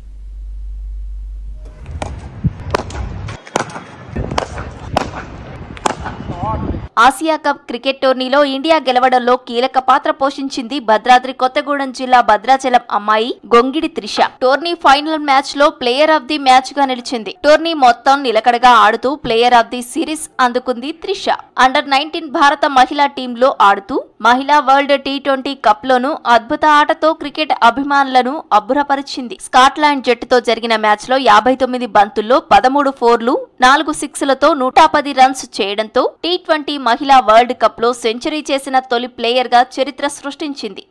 Asia cup cricket టోర్నీలో ఇండియా గెలవడంలో కీలక పాత్ర పోషించింది భద్రాద్రి కొత్తగూడెం జిల్లా భద్రాచలం అమ్మాయి Gongidi Trisha. Tourney final match లో ప్లేయర్ ఆఫ్ ది మ్యాచ్ గా నిలిచింది. టోర్నీ మొత్తం నిలకడగా ఆడుతూ ప్లేయర్ ఆఫ్ ది సిరీస్ అందుకుంది త్రిష. అండర్-19 భారత మహిళా టీంలో ఆడుతూ మహిళా వరల్డ్ T20 కప్ లోనూ అద్భుత ఆటతో క్రికెట్ అభిమానులను అబ్బురపరిచింది. స్కాట్లాండ్ జట్టుతో జరిగిన మ్యాచ్ లో 59 బంతుల్లో 13 ఫోర్లు 4 సిక్స్లతో 110 రన్స్ చేయడంతో T20 మహిళా వరల్డ్ కప్ లో సెంచరీ చేసిన తొలి ప్లేయర్ గా చరిత్ర సృష్టించింది.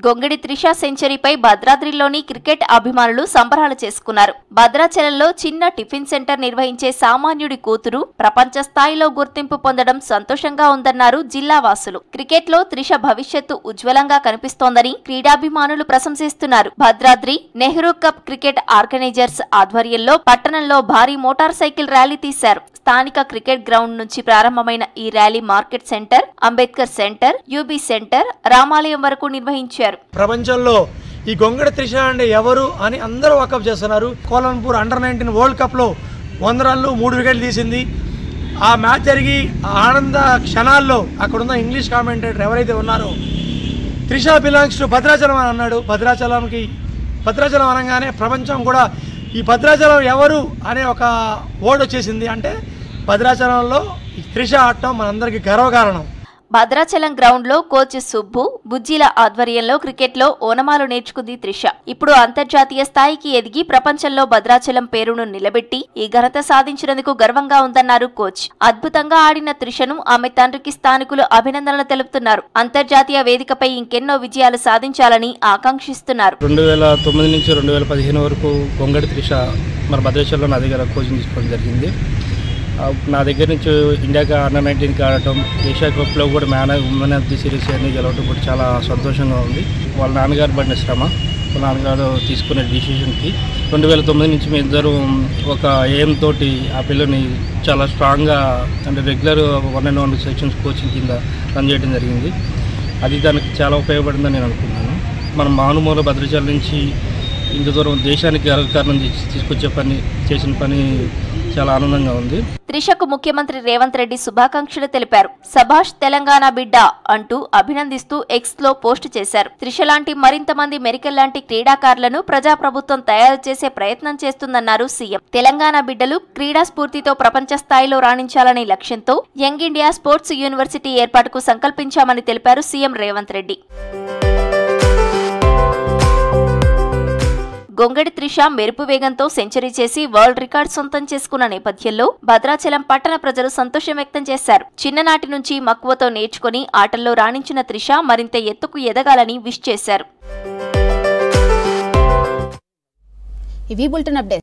గొంగిడి త్రిష సెంచరీపై భద్రాద్రిలోని క్రికెట్ అభిమానులు సంబరాలు చేసుకున్నారు. భద్రాచలంలో చిన్న టిఫిన్ సెంటర్ నిర్వహించే సామాన్యుడి కూతురు ప్రపంచ స్థాయిలో గుర్తింపు పొందడం సంతోషంగా ఉందన్నారు జిల్లా వాసులు. క్రికెట్ లో త్రిష భవిష్యత్తు ఉజ్వలంగా కనిపిస్తోందని క్రీడాభిమానులు ప్రశంసిస్తున్నారు. Bhadradri Nehru cup cricket organisers ఆధ్వర్యంలో పట్టణంలో భారీ మోటార్ సైకిల్ ర్యాలీ తీశారు. స్థానిక క్రికెట్ గ్రౌండ్ నుంచి ప్రారంభమైన ఈ rally market centre, Ambedkar centre, UB centre, రామాలయం వరకు నిర్వహించారు. ప్రపంచంలో ఈ గొంగిడి త్రిష అంటే ఎవరు అని అందరూ వాకప్ చేస్తున్నారు. కోలంపూర్ అండర్-19 వరల్డ్ కప్ లో 100 రన్లు 3 వికెట్లు తీసింది. ఆ మ్యాచ్ జరిగి ఆనంద క్షణాల్లో అక్కడున్న ఇంగ్లీష్ కామెంటేటర్ ఎవరైతే ఉన్నారో త్రిష బిలాంగ్స్ టు భద్రాచలం అని అన్నాడు. భద్రాచలం అనగానే ప్రపంచం కూడా ఈ భద్రాచలం ఎవరు అనే ఒక వర్డ్ వచ్చేసింది. అంటే భద్రాచలంలో త్రిష ఆడటం మనందరికీ గర్వకారణం. భద్రాచలం గ్రౌండ్ లో కోచ్ సుబ్బు, బుజ్జిల ఆధ్వర్యంలో క్రికెట్ లో ఓనమాలు నేర్చుకుంది త్రిష. ఇప్పుడు అంతర్జాతీయ స్థాయికి ఎదిగి ప్రపంచంలో భద్రాచలం పేరును నిలబెట్టి ఈ ఘనత సాధించినందుకు గర్వంగా ఉందన్నారు కోచ్. అద్భుతంగా ఆడిన త్రిషను ఆమె తండ్రికి స్థానికులు అభినందనలు తెలుపుతున్నారు. అంతర్జాతీయ వేదికపై ఇంకెన్నో విజయాలు సాధించాలని ఆకాంక్షిస్తున్నారు. 2009 నుంచి 2015 వరకు గొంగిడి త్రిష మన భద్రాచలంలో నా దగ్గర కోచింగ్ తీసుకోవడం జరిగింది. నా దగ్గర నుంచి ఇండియాకి అండర్-19కి ఆడటం, ఏషియా కప్లో కూడా ఉమెన్ ఆఫ్ ది సిరీస్ అన్ని గెలవడం కూడా చాలా సంతోషంగా ఉంది. వాళ్ళ నాన్నగారు పడిన శ్రమ, వాళ్ళ నాన్నగారు తీసుకునే డిసిషన్కి 2009 నుంచి మేము ఇద్దరు ఒక ఎయిమ్ తోటి ఆ పిల్లని చాలా స్ట్రాంగ్గా అంటే రెగ్యులర్ 1-on-1 సెక్షన్స్ కోచింగ్ కింద రన్ చేయడం జరిగింది. అది దానికి చాలా ఉపయోగపడిందని నేను అనుకుంటున్నాను. మనం మానుమూల భద్రాచలం నుంచి ఇంత దూరం దేశానికి గర్వకారణం చేసిన పని చాలా ఆనందంగా ఉంది. త్రిషకు ముఖ్యమంత్రి రేవంత్ రెడ్డి శుభాకాంక్షలు తెలిపారు. సభాష్ తెలంగాణ బిడ్డ అంటూ అభినందిస్తూ ఎక్స్ లో పోస్ట్ చేశారు. త్రిష లాంటి మరింత మంది మెరికల్ లాంటి క్రీడాకారులను ప్రజాప్రభుత్వం తయారు చేసే ప్రయత్నం చేస్తుందన్నారు సీఎం. తెలంగాణ బిడ్డలు క్రీడా స్ఫూర్తితో ప్రపంచ స్థాయిలో రాణించాలనే లక్ష్యంతో యంగ్ ఇండియా స్పోర్ట్స్ యూనివర్సిటీ ఏర్పాటుకు సంకల్పించామని తెలిపారు సీఎం రేవంత్ రెడ్డి. గొంగడి త్రిష మెరుపు వేగంతో సెంచరీ చేసి వరల్డ్ రికార్డ్ సొంతం చేసుకున్న నేపథ్యంలో భద్రాచలం పట్టణ ప్రజలు సంతోషం వ్యక్తం చేశారు. చిన్ననాటి నుంచి మక్కువతో నేర్చుకుని ఆటల్లో రాణించిన త్రిష మరింత ఎత్తుకు ఎదగాలని విష్ చేశారు. ఇవి బులెటిన్ అప్డేట్స్.